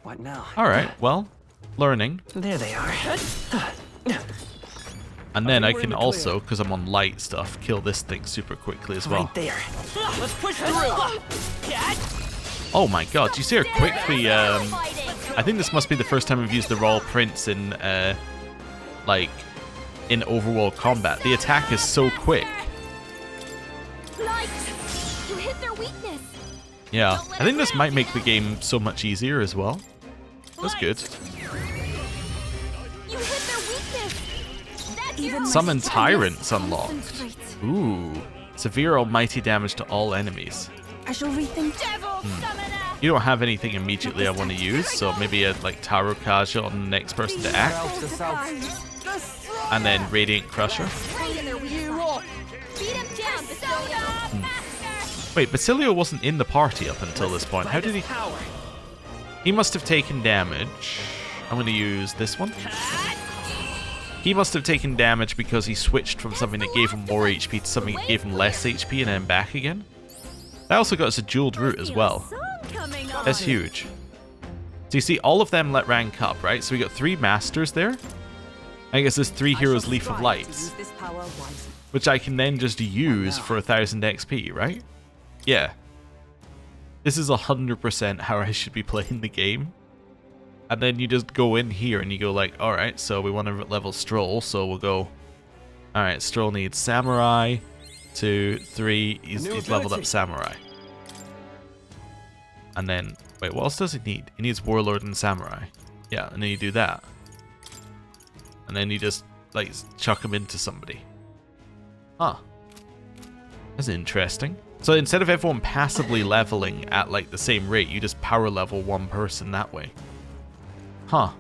Speaker 7: What now?
Speaker 1: Alright, well, learning.
Speaker 7: There they are.
Speaker 1: And then I can also, because I'm on light stuff, kill this thing super quickly as well.
Speaker 7: Right there. Let's push through.
Speaker 1: Oh my god, do you see how quickly, I think this must be the first time we've used the Royal Prince in, like, in overworld combat. The attack is so quick.
Speaker 2: Light! You hit their weakness.
Speaker 1: Yeah, I think this might make the game so much easier as well. That's good.
Speaker 2: You hit their weakness. That's your
Speaker 1: Summon Tyrants unlocked. Ooh. Severe almighty damage to all enemies.
Speaker 5: I shall rethink.
Speaker 2: devil summoner.
Speaker 1: You don't have anything immediately I want to use, so maybe a like Taro Kaja on the next person to act. And then Radiant Crusher.
Speaker 2: Right in their weak spot. Beat him down, Basilio.
Speaker 1: Wait, Basilio wasn't in the party up until this point. How did he...
Speaker 7: Power.
Speaker 1: He must have taken damage. I'm going to use this one. He must have taken damage because he switched from something that gave him more HP to something that gave him less HP and then back again. That also got us a dueled route as well. That's huge. So you see, all of them let rank up, right? So we got 3 Masters there. I guess there's 3 Heroes Leaf of Lights, which I can then just use for 1000 XP, right? Yeah. This is 100% how I should be playing the game. And then you just go in here and you go like, alright, so we want to level Stroll, so we'll go... Alright, Stroll needs Samurai, 2, 3, he's leveled up Samurai. And then, wait, what else does he need? He needs Warlord and Samurai. Yeah, and then you do that. And then you just, like, chuck him into somebody. Huh. That's interesting. So instead of everyone passively leveling at, like, the same rate, you just power level one person that way. Huh.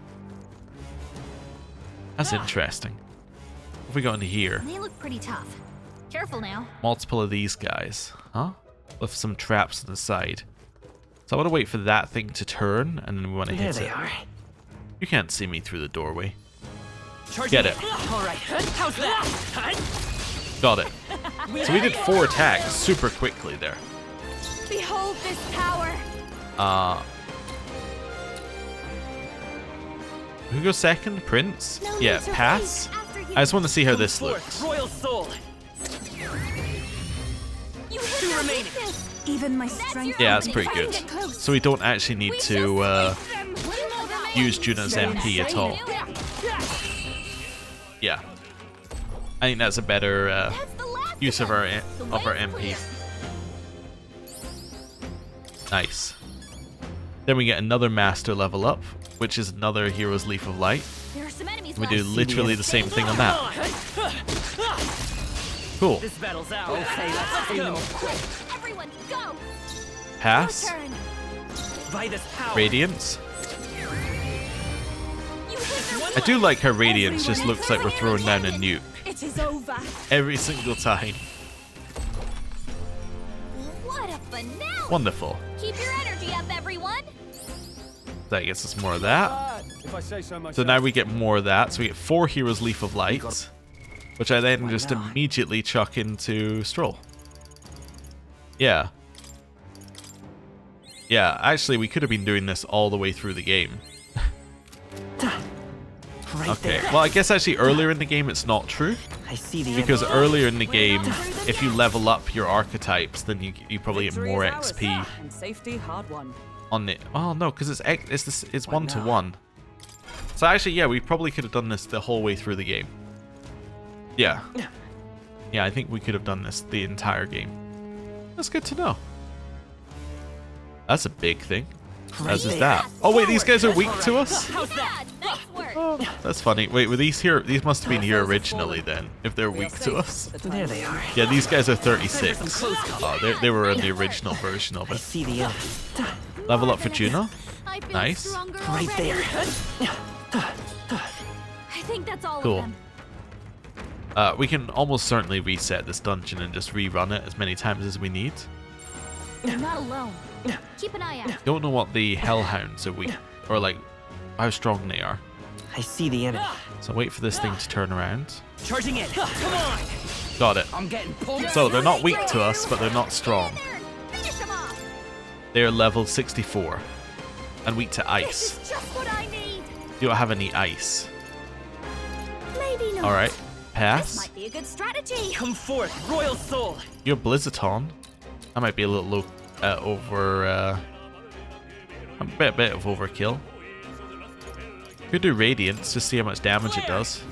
Speaker 1: That's interesting. What have we got in here?
Speaker 2: They look pretty tough. Careful now.
Speaker 1: Multiple of these guys. Huh? With some traps on the side. So I want to wait for that thing to turn, and then we want to hit it.
Speaker 7: There they are.
Speaker 1: You can't see me through the doorway.
Speaker 7: Charge
Speaker 1: Get it.
Speaker 7: All right. How's that?
Speaker 1: Got it. So we did 4 attacks super quickly there.
Speaker 2: Behold this power.
Speaker 1: Who goes second? Prince?
Speaker 2: No
Speaker 1: Yeah,
Speaker 2: need to
Speaker 1: pass.
Speaker 2: race after you.
Speaker 1: I just want to see how this
Speaker 7: Forth,
Speaker 1: looks.
Speaker 7: Royal Soul.
Speaker 2: You hit
Speaker 7: Two
Speaker 2: their
Speaker 7: remaining.
Speaker 2: weakness.
Speaker 5: Even my
Speaker 2: That's
Speaker 5: strength.
Speaker 2: your
Speaker 1: Yeah, that's
Speaker 2: opening.
Speaker 1: pretty
Speaker 2: Try
Speaker 1: good.
Speaker 2: and get close.
Speaker 1: So we don't actually need
Speaker 2: We
Speaker 1: to
Speaker 2: shall face them.
Speaker 1: use Juna's MP at all. Yeah. I think that's a better
Speaker 2: That's the last
Speaker 1: use of
Speaker 2: them.
Speaker 1: our
Speaker 2: The way is
Speaker 1: MP.
Speaker 2: clear.
Speaker 1: Nice. Then we get another Master level up, which is another Hero's Leaf of Light.
Speaker 2: There are some enemies
Speaker 1: We
Speaker 2: left.
Speaker 1: do literally the same thing on that. Cool.
Speaker 7: This battle's out. Okay, let's go.
Speaker 2: Everyone, go.
Speaker 1: Pass.
Speaker 2: Your turn.
Speaker 7: By this power.
Speaker 1: Radiance.
Speaker 2: You hit their
Speaker 1: I do like how Radiance just looks like we're throwing down a nuke
Speaker 5: It is over.
Speaker 1: every single time.
Speaker 2: What a finale.
Speaker 1: Wonderful.
Speaker 2: Keep your energy up, everyone.
Speaker 1: That gets us more of that.
Speaker 3: If I say so myself.
Speaker 1: So now we get more of that. So we get 4 Hero's Leaf of Light, which I then just immediately chuck into Stroll. Yeah. Yeah, actually we could have been doing this all the way through the game.
Speaker 7: Right
Speaker 1: Okay,
Speaker 7: there.
Speaker 1: well I guess actually earlier in the game it's not true.
Speaker 7: I see the
Speaker 1: Because
Speaker 7: enemy.
Speaker 1: earlier in the game, if you level up your archetypes, then you probably get more XP
Speaker 5: And safety hard won.
Speaker 1: on it. Oh no, because it's 1-to-1. So actually, yeah, we probably could have done this the whole way through the game. Yeah. Yeah, I think we could have done this the entire game. That's good to know. That's a big thing. As is that. Oh wait, these guys are weak to us?
Speaker 7: How's that?
Speaker 2: Nice work.
Speaker 1: Oh, that's funny. Wait, were these here? These must have been here originally then, if they're weak to us.
Speaker 7: There they are.
Speaker 1: Yeah, these guys are 36. Oh, they were in the original version of
Speaker 7: I
Speaker 1: it.
Speaker 7: see the end.
Speaker 1: Level up for Juno.
Speaker 2: I feel
Speaker 1: Nice.
Speaker 2: stronger
Speaker 7: Right
Speaker 2: already.
Speaker 7: there.
Speaker 2: I think that's all
Speaker 1: Cool.
Speaker 2: of them.
Speaker 1: We can almost certainly reset this dungeon and just rerun it as many times as we need.
Speaker 2: You're not alone. Keep an eye out.
Speaker 1: Don't know what the hellhounds are weak, or like how strong they are.
Speaker 7: I see the enemy.
Speaker 1: So wait for this thing to turn around.
Speaker 7: Charging in. Come on.
Speaker 1: Got it.
Speaker 7: I'm getting pulled.
Speaker 1: So they're not weak to us, but they're not strong.
Speaker 2: There, finish them off.
Speaker 1: They're level 64 and weak to ice.
Speaker 2: This is just what I need.
Speaker 1: You don't have any ice.
Speaker 2: Maybe not.
Speaker 1: All right,
Speaker 2: This
Speaker 1: pass.
Speaker 2: might be a good strategy.
Speaker 7: Come forth, Royal Soul.
Speaker 1: You're Blizzaton. That might be a little low, a bit of overkill. Could do Radiance, just see how much damage it does.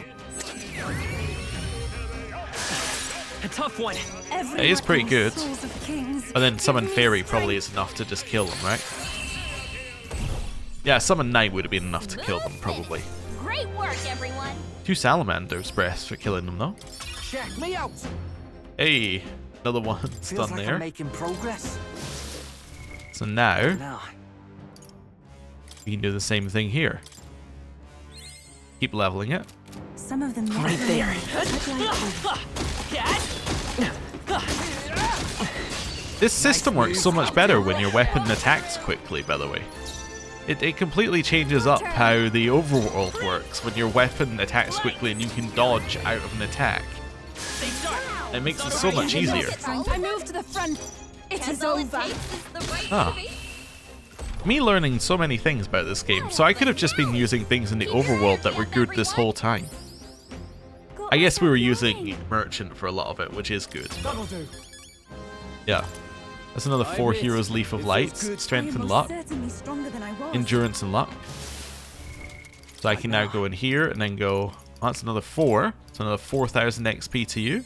Speaker 7: A tough one.
Speaker 1: It is pretty good. And then Summon Fairy probably is enough to just kill them, right? Yeah, Summon Knight would have been enough to kill them, probably.
Speaker 2: Great work, everyone.
Speaker 1: 2 Salamanders breaths for killing them, though.
Speaker 6: Check me out.
Speaker 1: Hey, another one's
Speaker 6: Feels
Speaker 1: done
Speaker 6: like
Speaker 1: there.
Speaker 6: I'm making progress.
Speaker 1: So now,
Speaker 7: Now,
Speaker 1: we can do the same thing here. Keep leveling it.
Speaker 5: Some of them
Speaker 7: right there.
Speaker 1: This system works so much better when your weapon attacks quickly, by the way. It completely changes up how the overworld works when your weapon attacks quickly and you can dodge out of an attack. It makes it so much easier.
Speaker 5: I moved to the front. It is
Speaker 2: All it
Speaker 5: over.
Speaker 2: takes is the right
Speaker 1: Ah.
Speaker 2: movie.
Speaker 1: Me learning so many things about this game, so I could have just been using things in the overworld that were good this whole time. I guess we were using Merchant for a lot of it, which is good. But
Speaker 3: That'll do.
Speaker 1: yeah. That's another 4 Heroes Leaf of Light, Strength and Luck,
Speaker 5: Certainly stronger than I was.
Speaker 1: Endurance and Luck. So I can now go in here and then go, oh, that's another 4. So another 4,000 XP to you.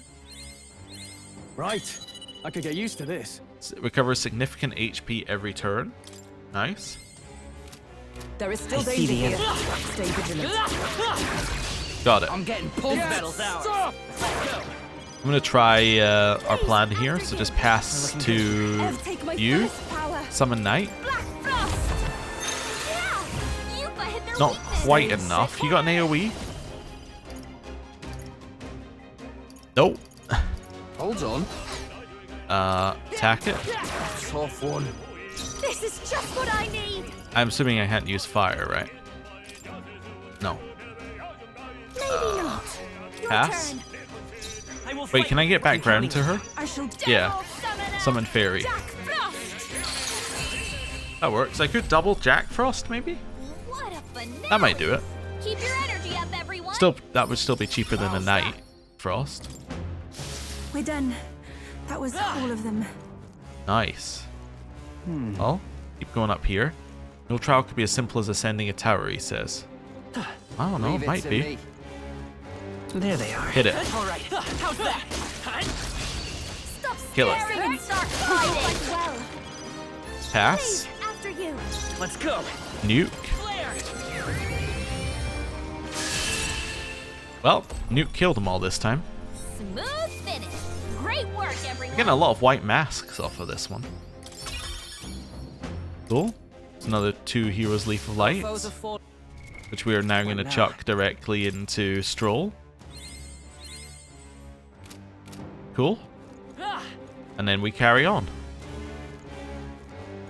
Speaker 3: Right. I could get used to this.
Speaker 1: Recovers significant HP every turn. Nice.
Speaker 5: There is still
Speaker 7: I see
Speaker 5: danger
Speaker 7: the
Speaker 5: here.
Speaker 7: enemy.
Speaker 5: Stay vigilant.
Speaker 1: Got it.
Speaker 7: I'm getting pulled. Battle's ours. Let's go.
Speaker 1: I'm going to try our plan here. So just pass to
Speaker 5: Ev, take my
Speaker 1: you.
Speaker 5: first power.
Speaker 1: Summon Knight.
Speaker 2: Black Frost. Yeah. You've hit their
Speaker 1: Not
Speaker 2: weakness.
Speaker 1: quite enough. You got an AoE? Nope.
Speaker 6: Hold on.
Speaker 1: Attack it.
Speaker 6: Tough one.
Speaker 2: This is just what I need.
Speaker 1: I'm assuming I can't use fire, right? No.
Speaker 2: Maybe not. Your
Speaker 1: Pass.
Speaker 2: turn.
Speaker 7: I will
Speaker 1: Wait,
Speaker 7: fight.
Speaker 1: can I get back round to her?
Speaker 5: I shall
Speaker 1: Yeah.
Speaker 2: Summon
Speaker 1: Summon Fairy.
Speaker 2: Jack Frost.
Speaker 1: That works. I could double Jack Frost, maybe?
Speaker 2: What a finale.
Speaker 1: That might do it.
Speaker 2: Keep your energy up, everyone.
Speaker 1: Still, that would still be cheaper than a Knight Frost.
Speaker 5: We're done. That was all of them.
Speaker 1: Nice. Well, keep going up here. No trial could be as simple as ascending a tower, he says. I don't know,
Speaker 6: Leave
Speaker 1: it might
Speaker 6: to
Speaker 1: be.
Speaker 6: me.
Speaker 7: There they are.
Speaker 1: Hit it.
Speaker 7: All right. How's that?
Speaker 2: Stop
Speaker 1: Kill it.
Speaker 2: staring and start fighting. Well,
Speaker 1: Pass.
Speaker 2: after you.
Speaker 7: Let's go.
Speaker 1: Nuke.
Speaker 7: Flare.
Speaker 1: Well, Nuke killed them all this time.
Speaker 2: Smooth finish. Great work, everyone.
Speaker 1: Getting a lot of white masks off of this one. Cool. It's another 2 Heroes Leaf of Light,
Speaker 7: Foes have fallen.
Speaker 1: which we are now going to
Speaker 7: now?
Speaker 1: chuck directly into Stroll. Cool. And then we carry on.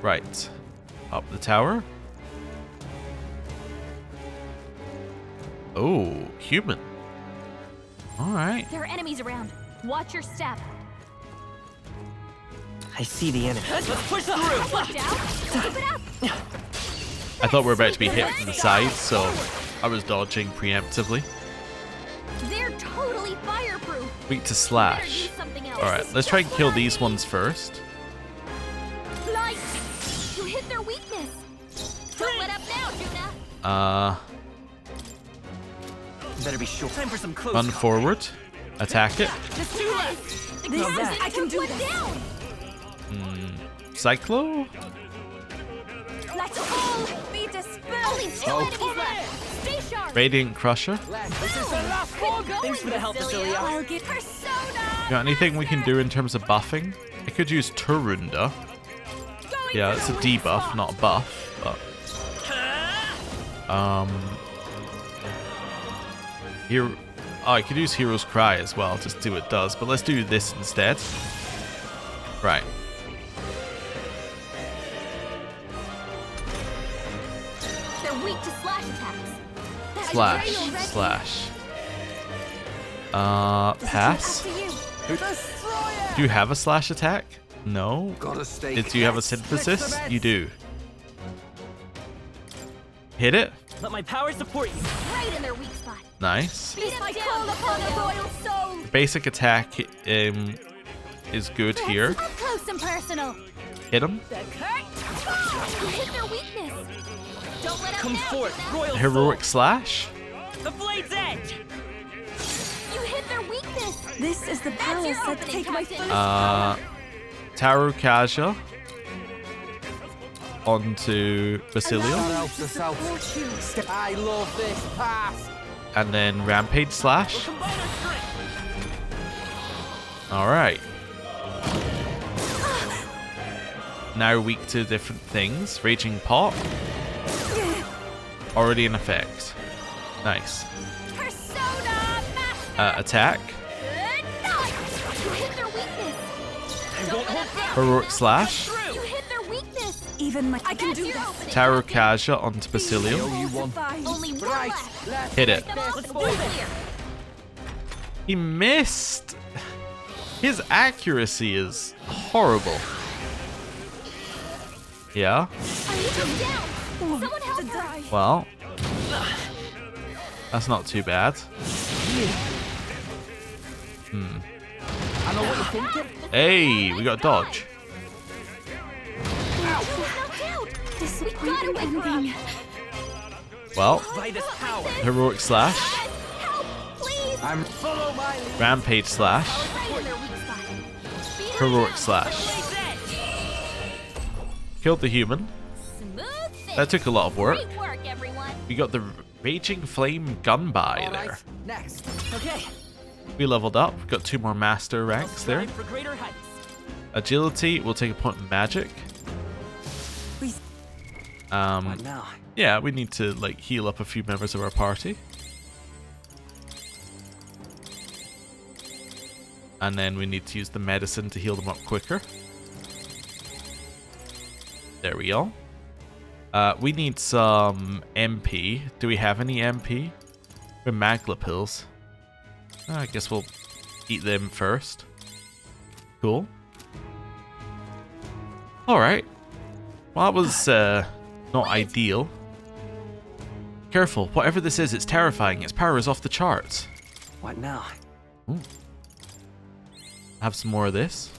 Speaker 1: Right. Up the tower. Oh, human. Alright.
Speaker 2: There are enemies around. Watch your step.
Speaker 7: I see the enemy. Let's push through.
Speaker 2: Watch out. Keep it up.
Speaker 1: I thought we were about to be hit from the side, so I was dodging preemptively.
Speaker 2: They're totally fireproof.
Speaker 1: Weak to
Speaker 2: Better
Speaker 1: slash.
Speaker 2: use something else.
Speaker 1: Alright, let's try and kill these ones first.
Speaker 2: Light. You hit their weakness. Don't let up now, Juna.
Speaker 7: Better be sure. Time for some close.
Speaker 1: Run
Speaker 7: combat.
Speaker 1: forward. Attack it.
Speaker 2: Just do this. The
Speaker 5: This
Speaker 2: captain
Speaker 5: is- I can
Speaker 2: took
Speaker 5: do
Speaker 2: one
Speaker 5: this.
Speaker 2: down.
Speaker 1: Cyclo?
Speaker 5: Let all be dispersed.
Speaker 2: Only 2 enemies left. Stay sharp.
Speaker 1: Radiant Crusher.
Speaker 6: This is the last one.
Speaker 7: Thanks for the help, Basilia.
Speaker 2: I'll get Persona.
Speaker 1: Got anything we can do in terms of buffing? I could use Turunda. Yeah, it's a debuff, not a buff, but here, oh, I could use Hero's Cry as well, just see what it does, but let's do this instead. Right.
Speaker 2: They're weak to slash attacks. That's
Speaker 1: Slash,
Speaker 2: right already.
Speaker 1: slash. Pass?
Speaker 2: Up to you.
Speaker 1: Do you have a slash attack? No.
Speaker 6: Gotta stay.
Speaker 1: Do you have a synthesis? You do. Hit it.
Speaker 7: Let my power support you.
Speaker 2: Right in their weak spot.
Speaker 1: Nice.
Speaker 2: Beat my call upon the royal soul.
Speaker 1: Basic attack is good here.
Speaker 2: Up close and personal.
Speaker 1: Hit him.
Speaker 2: The Kurt. You hit their weakness. Don't let up
Speaker 7: Come
Speaker 2: now.
Speaker 7: forth, royal
Speaker 1: Heroic slash.
Speaker 7: soul. The blade's edge.
Speaker 2: You hit their weakness.
Speaker 5: This is the
Speaker 2: That's
Speaker 5: power
Speaker 2: your
Speaker 5: set to
Speaker 2: opening,
Speaker 5: take my
Speaker 2: Captain.
Speaker 1: Taru Kaja onto Basilia,
Speaker 6: That helps us out. I love this pass.
Speaker 1: and then Rampage slash.
Speaker 7: Combine our strength.
Speaker 1: Alright. Now weak to different things. Raging Pot. Already in effect. Nice.
Speaker 2: Persona master.
Speaker 1: Attack.
Speaker 2: Good night. You hit their weakness.
Speaker 7: I won't hold back.
Speaker 1: Heroic slash.
Speaker 7: Through.
Speaker 2: You hit their weakness.
Speaker 5: Even my I can
Speaker 2: That's
Speaker 5: do
Speaker 2: your
Speaker 5: this.
Speaker 2: opening,
Speaker 1: Taru
Speaker 2: Captain.
Speaker 1: Kaja onto Basilia.
Speaker 6: You won.
Speaker 2: Only one
Speaker 6: Right.
Speaker 2: left.
Speaker 6: Let's
Speaker 1: Hit it.
Speaker 2: Them off
Speaker 7: Let's
Speaker 2: and
Speaker 7: move
Speaker 2: we're
Speaker 7: it.
Speaker 2: clear.
Speaker 1: He missed. His accuracy is horrible. Yeah.
Speaker 2: I need him down. Someone help her.
Speaker 1: Well, that's not too bad.
Speaker 6: I know what you're thinking.
Speaker 1: Hey, we got dodge.
Speaker 2: She's knocked out. We gotta wake her up.
Speaker 1: Well,
Speaker 7: By this power.
Speaker 1: heroic slash,
Speaker 2: Help, please.
Speaker 6: I'm follow my lead.
Speaker 1: rampage slash,
Speaker 2: Right in their weak spot. Beat her
Speaker 1: heroic
Speaker 2: down.
Speaker 1: slash.
Speaker 7: Blade's edge.
Speaker 1: Killed the human.
Speaker 2: Smooth finish.
Speaker 1: That took a lot of work.
Speaker 2: Great work, everyone.
Speaker 1: We got the raging flame gun by
Speaker 6: All
Speaker 1: there.
Speaker 6: right. Next.
Speaker 7: Okay.
Speaker 1: We leveled up. Got 2 more master ranks there.
Speaker 7: Strive for greater heights.
Speaker 1: Agility. We'll take a point in magic.
Speaker 6: What now?
Speaker 1: Yeah, we need to like heal up a few members of our party. And then we need to use the medicine to heal them up quicker. There we go. We need some MP. Do we have any MP? We're Magla pills. I guess we'll eat them first. Cool. Alright. Well, that was not ideal. Careful, whatever this is, it's terrifying. Its power is off the charts.
Speaker 6: What now?
Speaker 1: Have some more of this.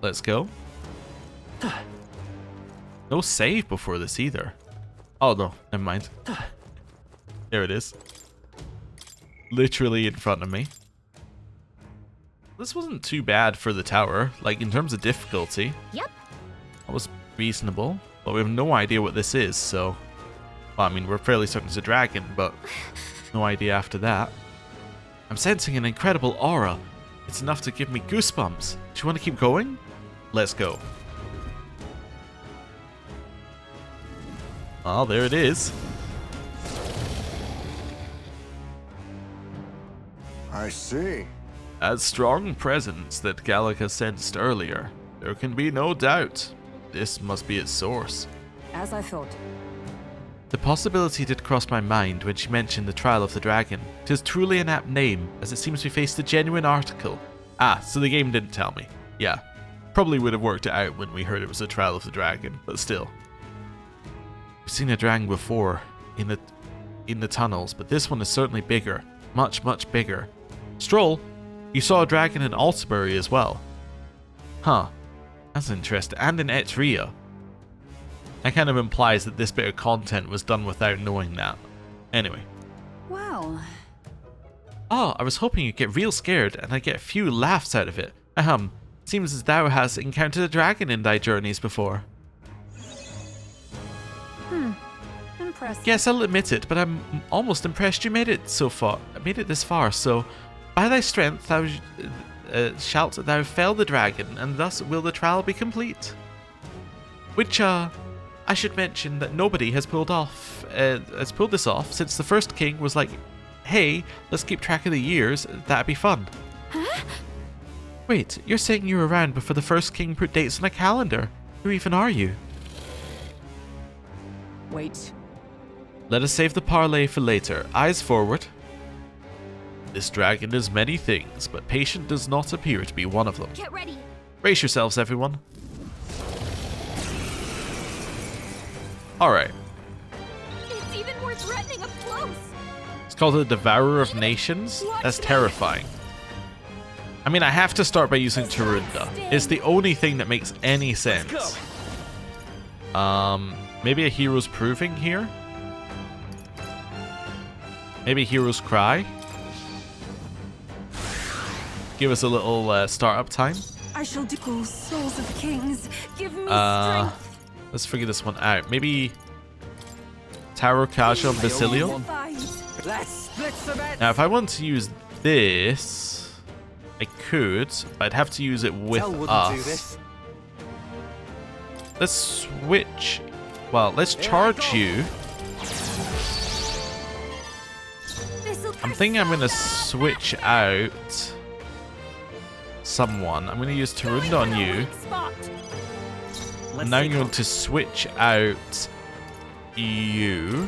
Speaker 1: Let's go. No save before this either. Oh no, never mind. There it is. Literally in front of me. This wasn't too bad for the tower. Like, in terms of difficulty,
Speaker 2: Yep.
Speaker 1: that was reasonable. But we have no idea what this is, so... Well, I mean, we're fairly certain it's a dragon, but no idea after that. I'm sensing an incredible aura. It's enough to give me goosebumps. Do you want to keep going? Let's go. Oh, there it is.
Speaker 8: I see.
Speaker 1: A strong presence that Gallica sensed earlier. There can be no doubt. This must be its source.
Speaker 5: As I thought.
Speaker 1: The possibility did cross my mind when she mentioned the Trial of the Dragon. 'Tis truly an apt name, as it seems we faced a genuine article. Ah, so the game didn't tell me. Yeah. Probably would have worked it out when we heard it was a Trial of the Dragon, but still. We've seen a dragon before, in the tunnels, but this one is certainly bigger. Much, much bigger. Stroll, you saw a dragon in Altabury as well. Huh. That's interesting. And in Etria. That kind of implies that this bit of content was done without knowing that. Anyway.
Speaker 5: Well,
Speaker 1: Oh, I was hoping you'd get real scared and I'd get a few laughs out of it. Seems as thou hast encountered a dragon in thy journeys before.
Speaker 5: impressive.
Speaker 1: Yes, I'll admit it, but I'm almost impressed you made it this far. So, by thy strength thou shalt thou fell the dragon, and thus will the trial be complete. Which, I should mention that nobody has pulled this off since the first king was like, hey, let's keep track of the years, that'd be fun.
Speaker 2: Huh?
Speaker 1: Wait, you're saying you were around before the first king put dates on a calendar? Who even are you?
Speaker 5: Wait.
Speaker 1: Let us save the parley for later. Eyes forward. This dragon is many things, but patient does not appear to be one of them.
Speaker 2: Get ready.
Speaker 1: Brace yourselves, everyone. Alright.
Speaker 2: It's even more threatening up close.
Speaker 1: It's called the Devourer of Nations. That's terrifying. I mean, I have to start by using Tarunda. It's the only thing that makes any sense. Maybe a Hero's Proving here? Maybe Hero's Cry? Give us a little startup time.
Speaker 5: I shall do souls of kings. Give me strength.
Speaker 1: Let's figure this one out. Maybe Tarot Kaja and Basilio?
Speaker 6: Let's split some bets.
Speaker 1: Now, if I want to use this, I could, but I'd have to use it with
Speaker 6: Tell wouldn't do
Speaker 1: us.
Speaker 6: this.
Speaker 1: Let's switch. Well, let's charge you. I'm thinking I'm going to switch out someone. I'm going to use Tarunda on you. Now I'm going to switch out you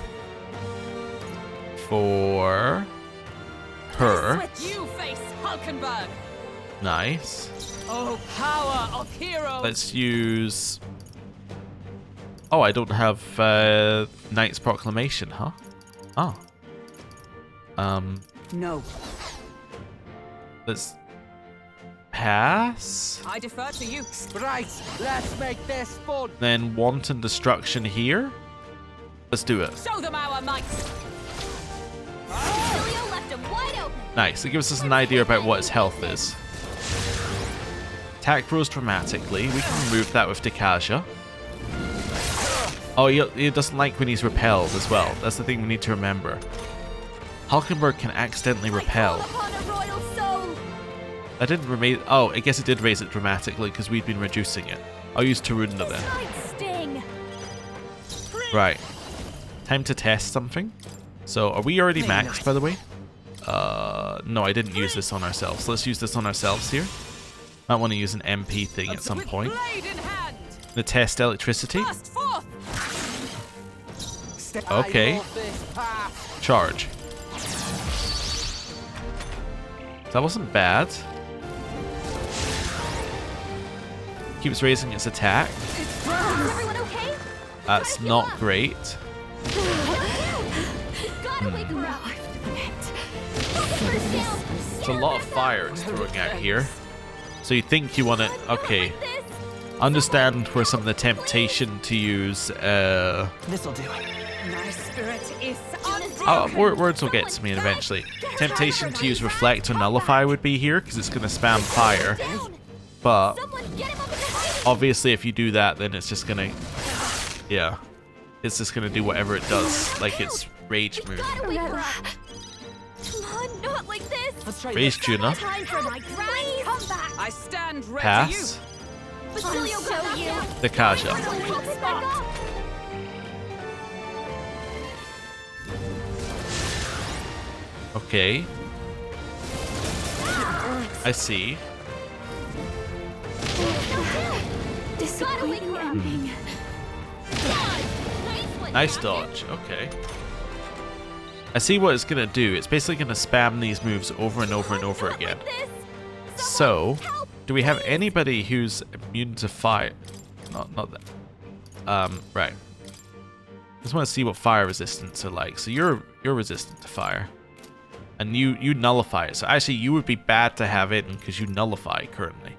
Speaker 1: for her.
Speaker 7: You face Hulkenberg.
Speaker 1: Nice.
Speaker 7: Oh, power of heroes.
Speaker 1: Let's use... Oh, I don't have Knight's Proclamation, huh? Oh.
Speaker 5: No.
Speaker 1: Let's pass.
Speaker 7: I defer to you.
Speaker 6: Right, let's make this fun.
Speaker 1: Then Wanton Destruction here. Let's do it.
Speaker 7: Show them our might.
Speaker 2: Basilio left him wide open.
Speaker 1: Nice. It gives us an idea about what his health is. Attack grows dramatically. We can remove that with Dekaja. Oh, he doesn't like when he's repelled as well. That's the thing we need to remember. Hulkenberg can accidentally repel.
Speaker 2: Upon a royal soul.
Speaker 1: I didn't raise... Oh, I guess it did raise it dramatically because we'd been reducing it. I'll use Tarunda then.
Speaker 2: Tight sting.
Speaker 1: Right. Time to test something. So, are we already maxed, by the way? No, I didn't use this on ourselves. Let's use this on ourselves here. Might want to use an MP thing at some point.
Speaker 7: Blade in hand.
Speaker 1: The test electricity.
Speaker 7: Burst forth.
Speaker 1: Okay.
Speaker 6: I love this path.
Speaker 1: Charge. That wasn't bad. Keeps raising its attack.
Speaker 2: Is everyone okay?
Speaker 1: That's not great.
Speaker 2: Gotta wake her up. Focus down.
Speaker 1: There's a lot of fire it's throwing out here. So you think you want to... Okay. Understand where some of the temptation to use...
Speaker 6: This'll do it.
Speaker 7: My spirit is
Speaker 1: words will get to me eventually. Temptation to use Reflect or Nullify would be here, because it's going to spam fire. But, obviously if you do that, then it's just going to... Yeah. It's just going to do whatever it does, like its rage move.
Speaker 2: Gotta wake her up. Come on, not like this.
Speaker 6: Let's try
Speaker 1: Rage
Speaker 6: this.
Speaker 1: Tuna.
Speaker 2: Time for my grand comeback.
Speaker 7: I stand ready
Speaker 1: Pass.
Speaker 2: Basilio, got you.
Speaker 1: The Kaja.
Speaker 2: Help it back up.
Speaker 1: Okay. I see.
Speaker 2: Disappointing ending.
Speaker 1: Nice dodge. Okay. I see what it's going to do. It's basically going to spam these moves over and over and over again. So, do we have anybody who's immune to fire? Not that. Right. Just want to see what fire resistance are like. So you're resistant to fire. And you nullify it. So actually you would be bad to have in because you nullify currently.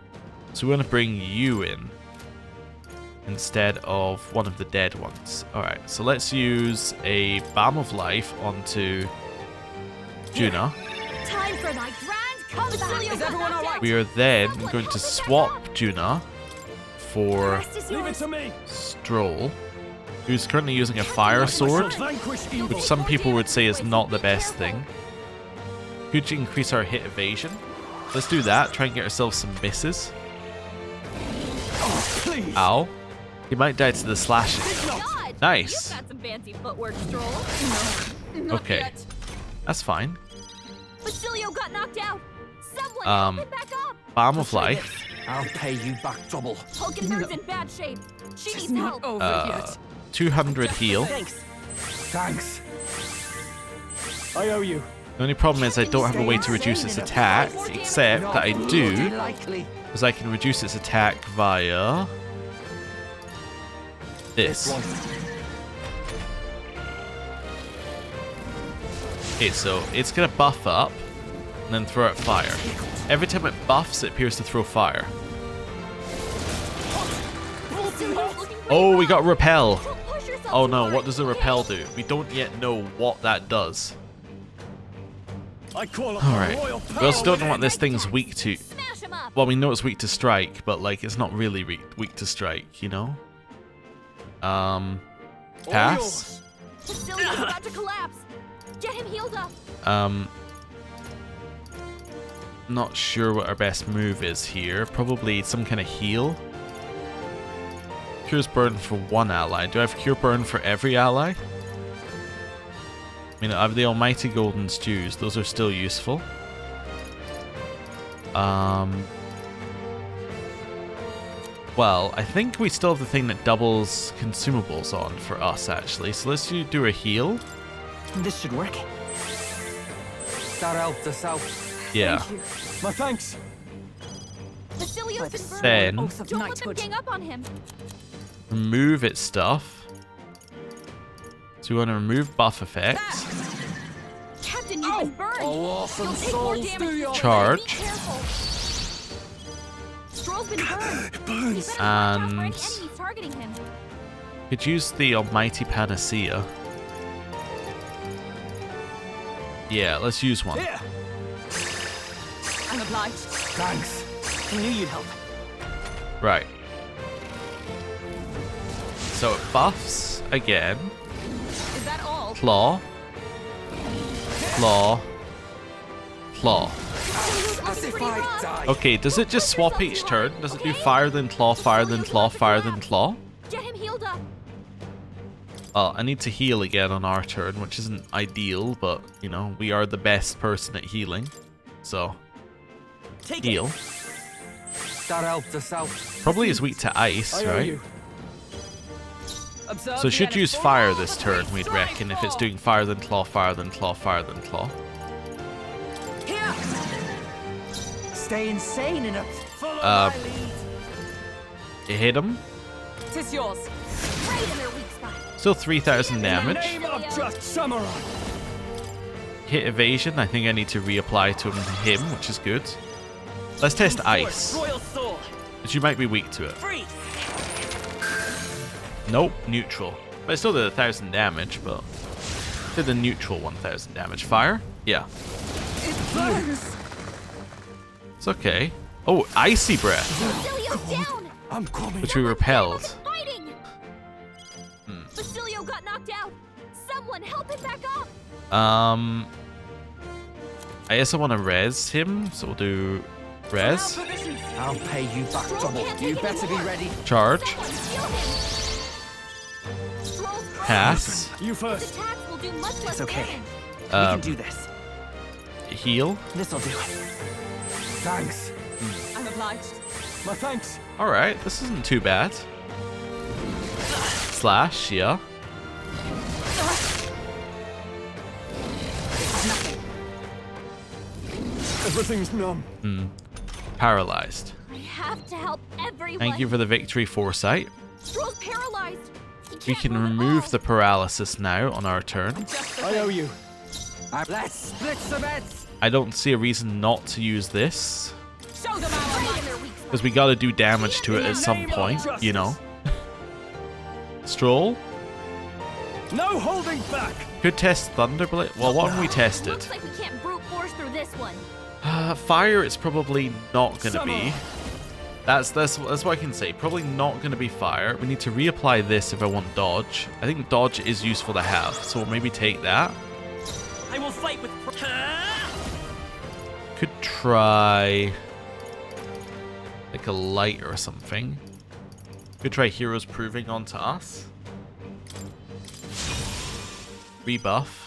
Speaker 1: So we want to bring you in instead of one of the dead ones. Alright, so let's use a Balm of Life onto Juna.
Speaker 2: Time for my grand comeback.
Speaker 7: Is everyone all right?
Speaker 1: We are then going to swap Juna for
Speaker 3: Leave it to me.
Speaker 1: Stroll. who's currently using a fire sword, which some people would say is not the best thing. Could you increase our hit evasion? Let's do that. Try and get ourselves some misses. Ow. He might die to the slashing.
Speaker 2: God,
Speaker 1: Nice.
Speaker 2: You've got some fancy footwork, Stroll. No,
Speaker 1: Okay.
Speaker 2: Yet.
Speaker 1: That's fine.
Speaker 2: Basilio got knocked out. Someone
Speaker 1: Um,
Speaker 2: help him back up.
Speaker 1: Balm of Life.
Speaker 6: I'll pay you back double.
Speaker 2: Hulkenberg's in bad shape. She
Speaker 7: It's
Speaker 2: needs
Speaker 7: not
Speaker 2: help.
Speaker 7: over yet.
Speaker 1: 200 heal.
Speaker 6: Thanks.
Speaker 3: I owe you.
Speaker 1: The only problem is I don't have a way to reduce its attack, except that I do,
Speaker 6: Likely.
Speaker 1: because I can reduce its attack via this. Okay, so it's gonna buff up and then throw out fire. Every time it buffs, it appears to throw fire.
Speaker 2: Basilio's looking pretty
Speaker 1: Oh, we got
Speaker 2: rough.
Speaker 1: repel.
Speaker 2: Don't push yourself
Speaker 1: Oh
Speaker 2: too
Speaker 1: no,
Speaker 2: hard.
Speaker 1: what does the repel do? We don't yet know what that does.
Speaker 3: I call it
Speaker 1: Alright.
Speaker 3: royal
Speaker 1: We
Speaker 3: power.
Speaker 1: also don't know what this thing's weak to.
Speaker 2: Smash him up.
Speaker 1: Well, we know it's weak to strike, but like it's not really weak to strike, you know? Pass.
Speaker 2: Basilio's about to collapse. Get him healed up.
Speaker 1: Not sure what our best move is here. Probably some kind of heal. Cure's burn for one ally. Do I have cure burn for every ally? I mean, I have the almighty golden stews. Those are still useful. Well, I think we still have the thing that doubles consumables on for us, actually. So let's do a heal.
Speaker 6: This should work. That helped us out.
Speaker 1: Yeah.
Speaker 3: My thanks.
Speaker 2: Basilio's been burned.
Speaker 1: Then
Speaker 7: Oath of
Speaker 2: Don't let them
Speaker 7: knighthood.
Speaker 2: gang up on him.
Speaker 1: remove its stuff. So we want to remove buff effects.
Speaker 2: Captain, you've been burned.
Speaker 6: Oh, awesome
Speaker 2: You'll take more
Speaker 6: souls,
Speaker 2: damage.
Speaker 6: do
Speaker 2: this
Speaker 6: you?
Speaker 2: way.
Speaker 1: Charge.
Speaker 2: Be careful. Stroll's been burned. He better watch out for
Speaker 1: And
Speaker 2: any enemies targeting him.
Speaker 1: could use the almighty panacea. Yeah, let's use one.
Speaker 3: Here.
Speaker 7: I'm obliged.
Speaker 6: Thanks. I knew you'd help.
Speaker 1: Right. So it buffs again.
Speaker 7: Is that all?
Speaker 1: Claw. Claw. Claw.
Speaker 2: Basilio's
Speaker 6: As
Speaker 2: looking
Speaker 6: if
Speaker 2: pretty
Speaker 6: I
Speaker 2: rough.
Speaker 6: died.
Speaker 1: Okay, does it just swap each turn? Does it do fire then claw, fire then claw, fire then claw?
Speaker 2: Get him healed up.
Speaker 1: Well, I need to heal again on our turn, which isn't ideal, but, you know, we are the best person at healing. So, heal.
Speaker 6: That helped us out.
Speaker 1: Probably is weak to ice,
Speaker 3: I owe
Speaker 1: right?
Speaker 3: you.
Speaker 7: Observe
Speaker 1: So
Speaker 7: the
Speaker 1: it should
Speaker 7: enemy.
Speaker 1: use fire this turn, we'd reckon, if it's doing fire then claw, fire then claw, fire then claw.
Speaker 7: Here!
Speaker 6: Stay insane in a.
Speaker 1: It hit him.
Speaker 7: Tis yours.
Speaker 2: Right in their weak spot.
Speaker 1: Still 3,000 damage.
Speaker 3: Name of just samurai.
Speaker 1: Hit evasion, I think I need to reapply to him, which is good. Let's test ice,
Speaker 6: Royal sword.
Speaker 1: which you might be weak to it.
Speaker 6: Freeze.
Speaker 1: Nope, neutral. But it still did 1,000 damage, but did the neutral 1,000 damage. Fire? Yeah. It's okay. Oh, icy breath,
Speaker 2: Basilio's down.
Speaker 6: I'm coming.
Speaker 1: which we repelled.
Speaker 2: Fighting. Basilio got knocked out. Someone help him back up.
Speaker 1: I guess I want to res him, so we'll do res,
Speaker 6: I'll pay you back
Speaker 2: Stroll
Speaker 6: double.
Speaker 2: can't
Speaker 6: You
Speaker 2: take
Speaker 6: better be
Speaker 2: anymore.
Speaker 6: ready.
Speaker 1: charge,
Speaker 2: Someone heal him. Stroll's hurt.
Speaker 1: pass,
Speaker 3: You
Speaker 2: His
Speaker 3: first.
Speaker 2: attacks will do much less
Speaker 6: It's okay.
Speaker 2: damage.
Speaker 6: We can do this.
Speaker 1: heal.
Speaker 6: This'll do it. Thanks.
Speaker 7: I'm obliged.
Speaker 3: My thanks.
Speaker 1: Alright, this isn't too bad. Slash, yeah.
Speaker 3: Everything's numb.
Speaker 1: Paralyzed.
Speaker 2: I have to help everyone.
Speaker 1: Thank you for the victory foresight.
Speaker 2: Stroll's paralyzed. He
Speaker 1: We
Speaker 2: can't
Speaker 1: can
Speaker 2: move at
Speaker 1: remove
Speaker 2: all.
Speaker 1: the paralysis now on our turn.
Speaker 7: Just the
Speaker 3: I owe you.
Speaker 6: Let's split some heads.
Speaker 1: I don't see a reason not to use this,
Speaker 7: show them our
Speaker 2: Right in
Speaker 7: might.
Speaker 2: their weak spot.
Speaker 1: because we gotta do damage to it at some point, you know. Stroll?
Speaker 3: No holding back.
Speaker 1: Could test Thunderblade. Well, what have we tested?
Speaker 2: Looks like we can't brute force through this one.
Speaker 1: Fire it's probably not gonna be. That's what I can say. Probably not going to be fire. We need to reapply this if I want dodge. I think dodge is useful to have, so we'll maybe take that.
Speaker 3: I will fight with.
Speaker 1: Could try like a light or something. Could try heroes proving onto us. Rebuff.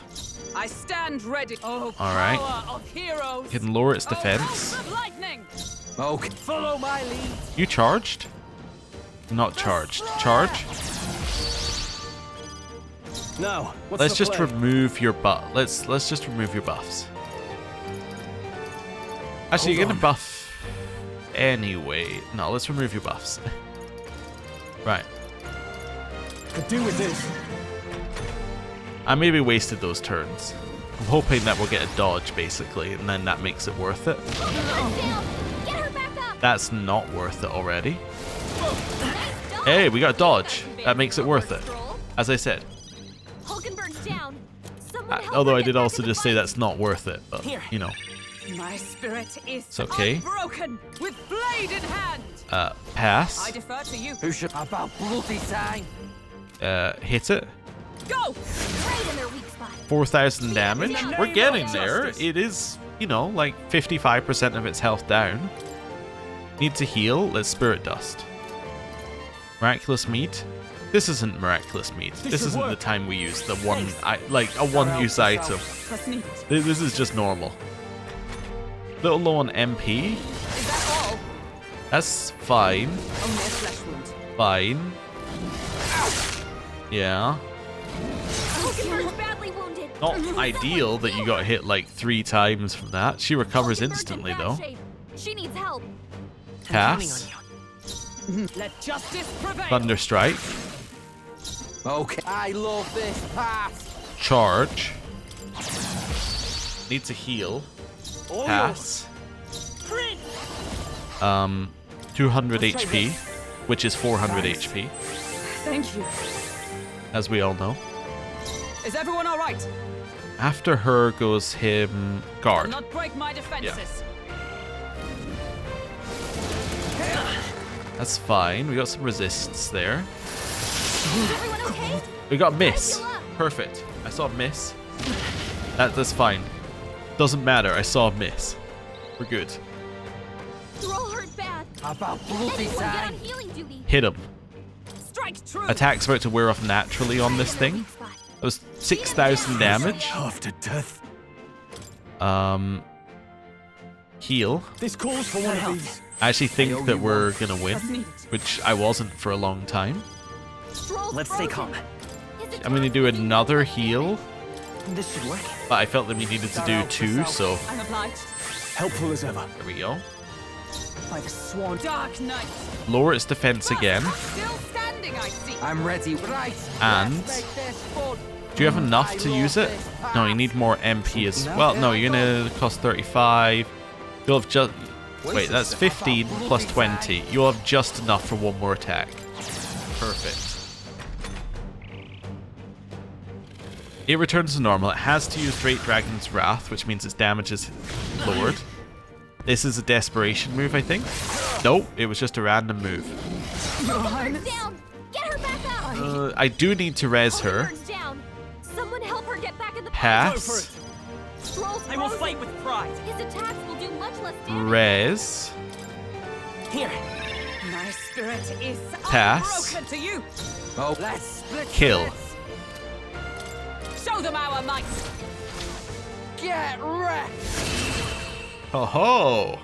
Speaker 7: I stand ready. Oh,
Speaker 1: All right.
Speaker 7: power of heroes.
Speaker 1: Can lower its
Speaker 7: Oh,
Speaker 1: defense.
Speaker 7: bolt of lightning.
Speaker 6: Okay.
Speaker 3: Follow my lead.
Speaker 1: You charged? Not charged. Charge.
Speaker 3: Now, what's
Speaker 1: Let's
Speaker 3: the
Speaker 1: just
Speaker 3: play?
Speaker 1: remove your buff. Let's just remove your buffs. Actually, you're gonna buff anyway. No, let's remove your buffs. Right.
Speaker 3: Could do with this.
Speaker 1: I maybe wasted those turns. I'm hoping that we'll get a dodge basically, and then that makes it worth it.
Speaker 2: Down. Get her back up.
Speaker 1: That's not worth it already.
Speaker 2: Nice dodge.
Speaker 1: Hey, we got dodge. That makes it worth it.
Speaker 2: Stroll.
Speaker 1: As I said.
Speaker 2: Hulkenberg's down. Someone help
Speaker 1: Although
Speaker 2: her
Speaker 1: I
Speaker 2: get
Speaker 1: did
Speaker 2: back
Speaker 1: also
Speaker 2: in the
Speaker 1: just say
Speaker 2: fight.
Speaker 1: that's not worth it, but you know.
Speaker 7: My spirit is
Speaker 1: It's okay.
Speaker 7: unbroken with blade in hand. I
Speaker 1: Pass.
Speaker 7: defer to you.
Speaker 6: Who should about bloody sign?
Speaker 1: Hit it.
Speaker 7: Go.
Speaker 2: Right in their weak spot.
Speaker 1: 4,000 damage.
Speaker 7: Yeah.
Speaker 1: We're getting there.
Speaker 3: Justice.
Speaker 1: It is, you know, like 55% of its health down. Need to heal. Let's Spirit Dust. Miraculous Meat. This isn't Miraculous Meat. This
Speaker 3: should
Speaker 1: isn't the
Speaker 3: work.
Speaker 1: time we use the one, like a one-use item.
Speaker 7: That's neat.
Speaker 1: This is just normal. Little low on MP.
Speaker 7: Is that all?
Speaker 1: That's fine.
Speaker 7: Only a flesh wound.
Speaker 1: Fine. Yeah.
Speaker 2: Hulkenberg's badly wounded.
Speaker 1: Not ideal that you got hit like 3 times from that. She recovers
Speaker 2: Hulkenberg's in
Speaker 1: instantly
Speaker 2: bad
Speaker 1: though.
Speaker 2: shape. She needs help.
Speaker 1: Pass.
Speaker 7: Let justice prevail.
Speaker 1: Thunder Strike.
Speaker 6: Okay. I love this pass.
Speaker 1: Charge. Need to heal.
Speaker 3: All
Speaker 1: Pass. 200 HP, which is 400 HP,
Speaker 7: Thank you.
Speaker 1: as we all know.
Speaker 7: Is everyone all right?
Speaker 1: After her goes him
Speaker 7: I'll
Speaker 1: guard.
Speaker 7: not break my defenses.
Speaker 1: That's fine. We got some resists there.
Speaker 2: Everyone okay?
Speaker 1: We got miss.
Speaker 2: Heal up.
Speaker 1: Perfect. I saw miss. That's fine. Doesn't matter. I saw miss. We're good.
Speaker 2: They're all hurt bad.
Speaker 6: About bloody
Speaker 2: Everyone get on
Speaker 6: sign.
Speaker 2: healing duty.
Speaker 1: Hit him.
Speaker 7: Strike true.
Speaker 1: Attack's about to wear off naturally on this thing.
Speaker 2: Weak spot.
Speaker 1: That was 6,000 damage.
Speaker 3: After death.
Speaker 1: Heal.
Speaker 3: This calls for one of these.
Speaker 1: I actually think that we're gonna win,
Speaker 7: That's neat.
Speaker 1: which I wasn't for a long time.
Speaker 2: Stroll's
Speaker 3: Let's stay
Speaker 2: frozen.
Speaker 3: calm.
Speaker 2: His
Speaker 1: I'm gonna do another heal,
Speaker 6: This should work.
Speaker 1: but I felt that we needed to do 2, so
Speaker 7: I'm obliged.
Speaker 3: Helpful as ever.
Speaker 1: there we go.
Speaker 7: By the sworn dark night.
Speaker 1: Lower its defense again.
Speaker 7: Still standing, I see.
Speaker 6: I'm ready. Right.
Speaker 1: And
Speaker 6: Let's make this fun.
Speaker 1: do you have enough to use it? No, you need more MP as well. No, you're gonna cost 35. You'll have just wait. That's 15 plus 20. You'll have just enough for one more attack. Perfect. It returns to normal. It has to use Great Dragon's Wrath, which means its damage is lowered. This is a desperation move, I think. Nope, it was just a random move.
Speaker 2: Hulkenberg's down. Get her back up.
Speaker 1: I do need to res her.
Speaker 2: Hulkenberg's down. Someone help her get back in the fight.
Speaker 1: Pass.
Speaker 2: Stroll's
Speaker 3: I will
Speaker 2: frozen.
Speaker 3: fight with pride.
Speaker 2: His attacks will do much less damage.
Speaker 1: Res.
Speaker 3: Here.
Speaker 7: My spirit is
Speaker 1: Pass.
Speaker 7: unbroken to you.
Speaker 6: Oh, let's split
Speaker 1: Kill.
Speaker 6: this.
Speaker 7: Show them our might.
Speaker 6: Get wrecked.
Speaker 1: Ho ho!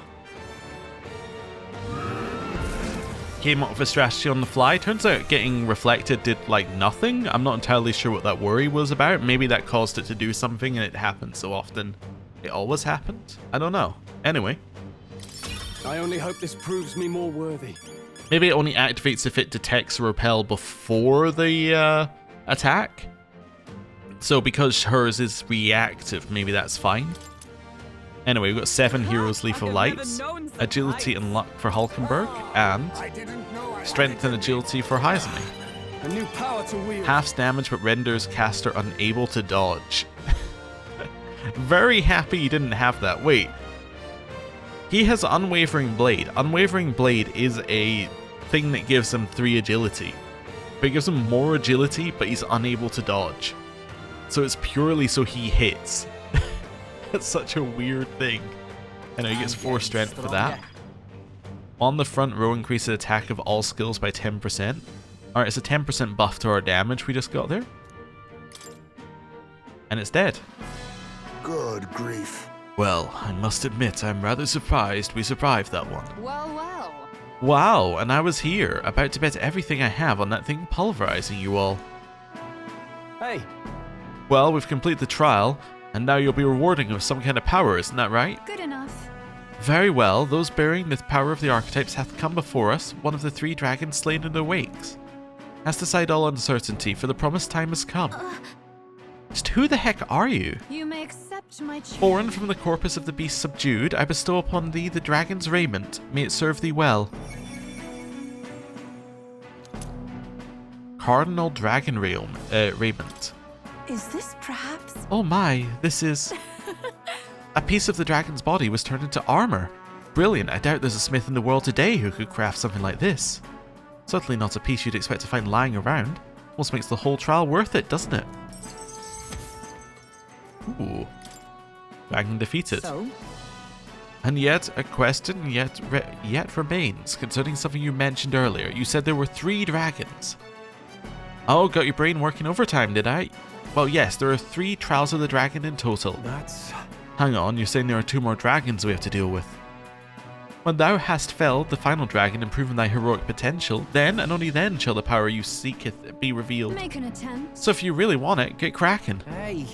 Speaker 1: Came up with a strategy on the fly. Turns out getting reflected did like nothing. I'm not entirely sure what that worry was about. Maybe that caused it to do something and it happened so often. It always happened? I don't know. Anyway,
Speaker 3: I only hope this proves me more worthy.
Speaker 1: maybe it only activates if it detects a repel before the attack. So because hers is reactive, maybe that's fine. Anyway, we've got 7 heroes lethal
Speaker 7: I've
Speaker 1: lights,
Speaker 7: never known such
Speaker 1: agility
Speaker 7: lights.
Speaker 1: and luck for Hulkenberg, and
Speaker 8: I didn't know I
Speaker 1: strength and agility for Heizemi.
Speaker 3: A new power to wield.
Speaker 1: Halves damage but renders caster unable to dodge. Very happy you didn't have that. Wait. He has Unwavering Blade. Unwavering Blade is a thing that gives him 3 agility. But it gives him more agility, but he's unable to dodge. So it's purely so he hits. That's such a weird thing. I know he gets 4 strength for that. On the front row, increases attack of all skills by 10%. Alright, it's a 10% buff to our damage we just got there. And it's dead.
Speaker 8: Good grief.
Speaker 1: Well, I must admit, I'm rather surprised we survived that one.
Speaker 7: Well, well.
Speaker 1: Wow, and I was here, about to bet everything I have on that thing pulverizing you all.
Speaker 3: Hey,
Speaker 1: Well, we've completed the trial, and now you'll be rewarding with some kind of power, isn't that right?
Speaker 5: Good enough.
Speaker 1: Very well, those bearing the power of the archetypes hath come before us, one of the 3 dragons slain in their wakes. Cast aside all uncertainty, for the promised time has come. Just who the heck are you?
Speaker 5: You may accept my choice.
Speaker 1: Born from the corpus of the beast subdued, I bestow upon thee the dragon's raiment. May it serve thee well. Cardinal Dragon Raiment.
Speaker 5: Is this perhaps?
Speaker 1: Oh my, this is... A piece of the dragon's body was turned into armor. Brilliant, I doubt there's a smith in the world today who could craft something like this. Certainly not a piece you'd expect to find lying around. Almost makes the whole trial worth it, doesn't it? Ooh. Dragon defeated.
Speaker 7: So?
Speaker 1: And yet, a question yet remains concerning something you mentioned earlier. You said there were 3 dragons. Oh, got your brain working overtime, did I? Well, yes, there are 3 trials of the dragon in total.
Speaker 3: that's...
Speaker 1: Hang on, you're saying there are 2 more dragons we have to deal with. When thou hast felled the final dragon and proven thy heroic potential, then and only then shall the power you seeketh be revealed.
Speaker 5: Make an attempt.
Speaker 1: So if you really want it, get cracking.
Speaker 3: Hey.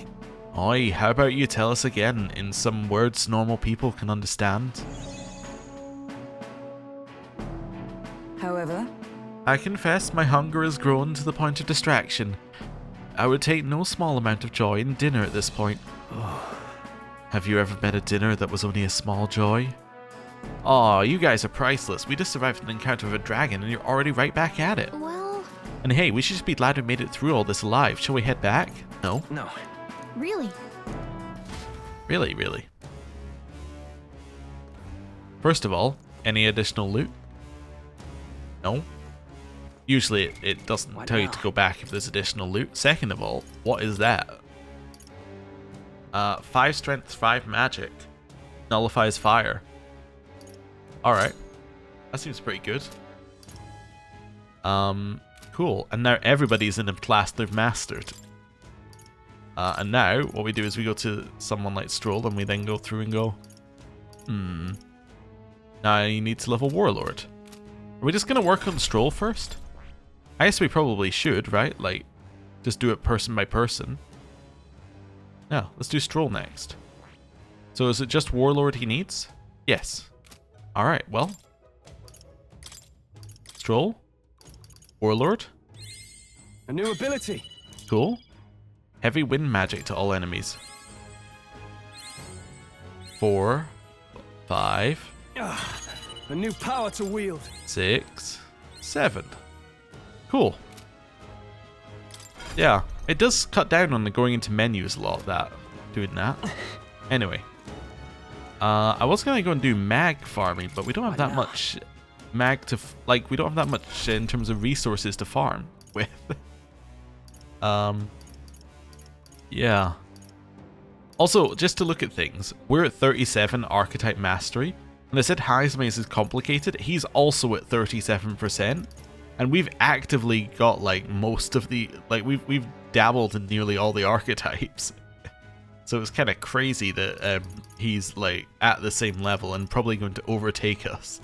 Speaker 1: Oi, how about you tell us again in some words normal people can understand?
Speaker 7: However,
Speaker 1: I confess my hunger has grown to the point of distraction. I would take no small amount of joy in dinner at this point. Have you ever met a dinner that was only a small joy? Aw, you guys are priceless. We just survived an encounter with a dragon and you're already right back at it.
Speaker 5: Well,
Speaker 1: And hey, we should just be glad we made it through all this alive. Shall we head back? No.
Speaker 3: No.
Speaker 5: really?
Speaker 1: Really? First of all, any additional loot? No. Usually it doesn't
Speaker 3: What
Speaker 1: tell you
Speaker 3: now?
Speaker 1: to go back if there's additional loot. Second of all, what is that? 5 strength, 5 magic. Nullifies fire. Alright. That seems pretty good. Cool. And now everybody's in a class they've mastered. And now, what we do is we go to someone like Stroll, and we then go through and go, now you need to level Warlord. Are we just going to work on Stroll first? I guess we probably should, right? Like, just do it person by person. No, let's do Stroll next. So is it just Warlord he needs? Yes. Alright, well. Stroll. Warlord.
Speaker 3: A new ability.
Speaker 1: Cool. Heavy wind magic to all enemies. 4, 5,
Speaker 3: A new power to wield.
Speaker 1: 6, 7. Cool. Yeah, it does cut down on the going into menus a lot, doing that. Anyway. I was going to go and do mag farming, but we don't have that much mag to... we don't have that much in terms of resources to farm with. Yeah. Also, just to look at things, we're at 37 Archetype Mastery, and I said Heismaze is complicated. He's also at 37%, and we've actively got most of the we've dabbled in nearly all the archetypes. So it's kind of crazy that he's at the same level and probably going to overtake us.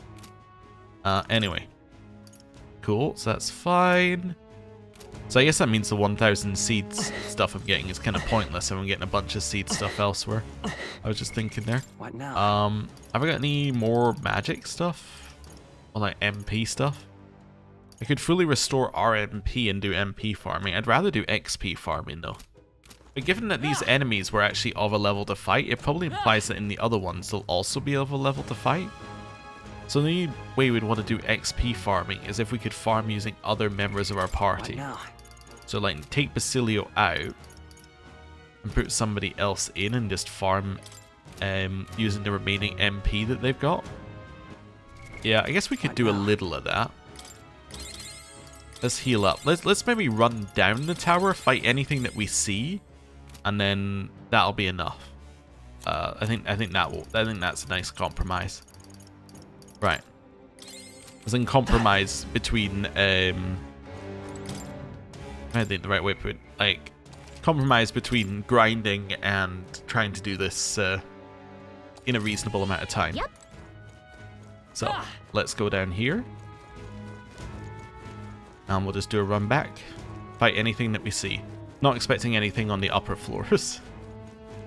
Speaker 1: Anyway, cool. So that's fine. So I guess that means the 1,000 seeds stuff I'm getting is kind of pointless if I'm getting a bunch of seed stuff elsewhere. I was just thinking there.
Speaker 3: What now?
Speaker 1: Have I got any more magic stuff? Or MP stuff? I could fully restore RMP and do MP farming. I'd rather do XP farming though. But given that these enemies were actually of a level to fight, it probably implies that in the other ones they'll also be of a level to fight. So the only way we'd want to do XP farming is if we could farm using other members of our party.
Speaker 3: What now?
Speaker 1: So take Basilio out and put somebody else in and just farm using the remaining MP that they've got. Yeah, I guess we could do a little of that. Let's heal up. Let's maybe run down the tower, fight anything that we see, and then that'll be enough. I think that's a nice compromise. Right. As in compromise between I think the right way to put it, like compromise between grinding and trying to do this in a reasonable amount of time.
Speaker 2: Yep.
Speaker 1: So let's go down here. And we'll just do a run back. Fight anything that we see. Not expecting anything on the upper floors.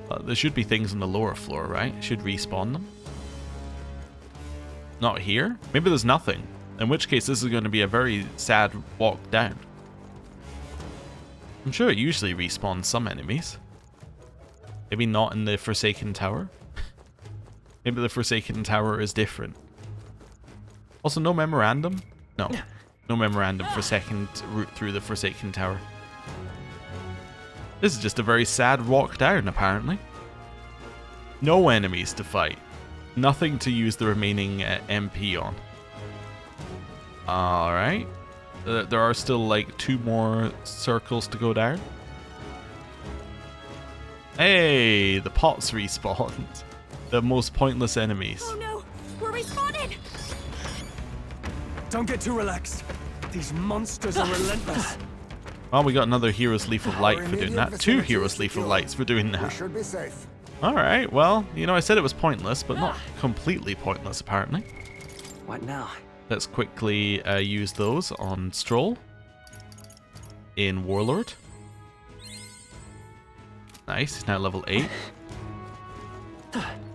Speaker 1: But there should be things on the lower floor, right? Should respawn them. Not here? Maybe there's nothing. In which case this is going to be a very sad walk down. I'm sure it usually respawns some enemies. Maybe not in the Forsaken Tower. Maybe the Forsaken Tower is different. Also, no memorandum? No. No memorandum for second route through the Forsaken Tower. This is just a very sad walk down, apparently. No enemies to fight. Nothing to use the remaining MP on. Alright. There are still like 2 more circles to go down. Hey, the pots respawned. The most pointless enemies.
Speaker 5: Oh no, we're respawned.
Speaker 3: Don't get too relaxed. These monsters are relentless.
Speaker 1: Well, we got another Hero's Leaf of Light for doing that. 2 Hero's Leaf of Lights for doing
Speaker 8: We
Speaker 1: that.
Speaker 8: should be safe.
Speaker 1: Alright, well, you know, I said it was pointless, but not completely pointless, apparently.
Speaker 6: What now?
Speaker 1: Let's quickly use those on Stroll. In Warlord. Nice, he's now level 8.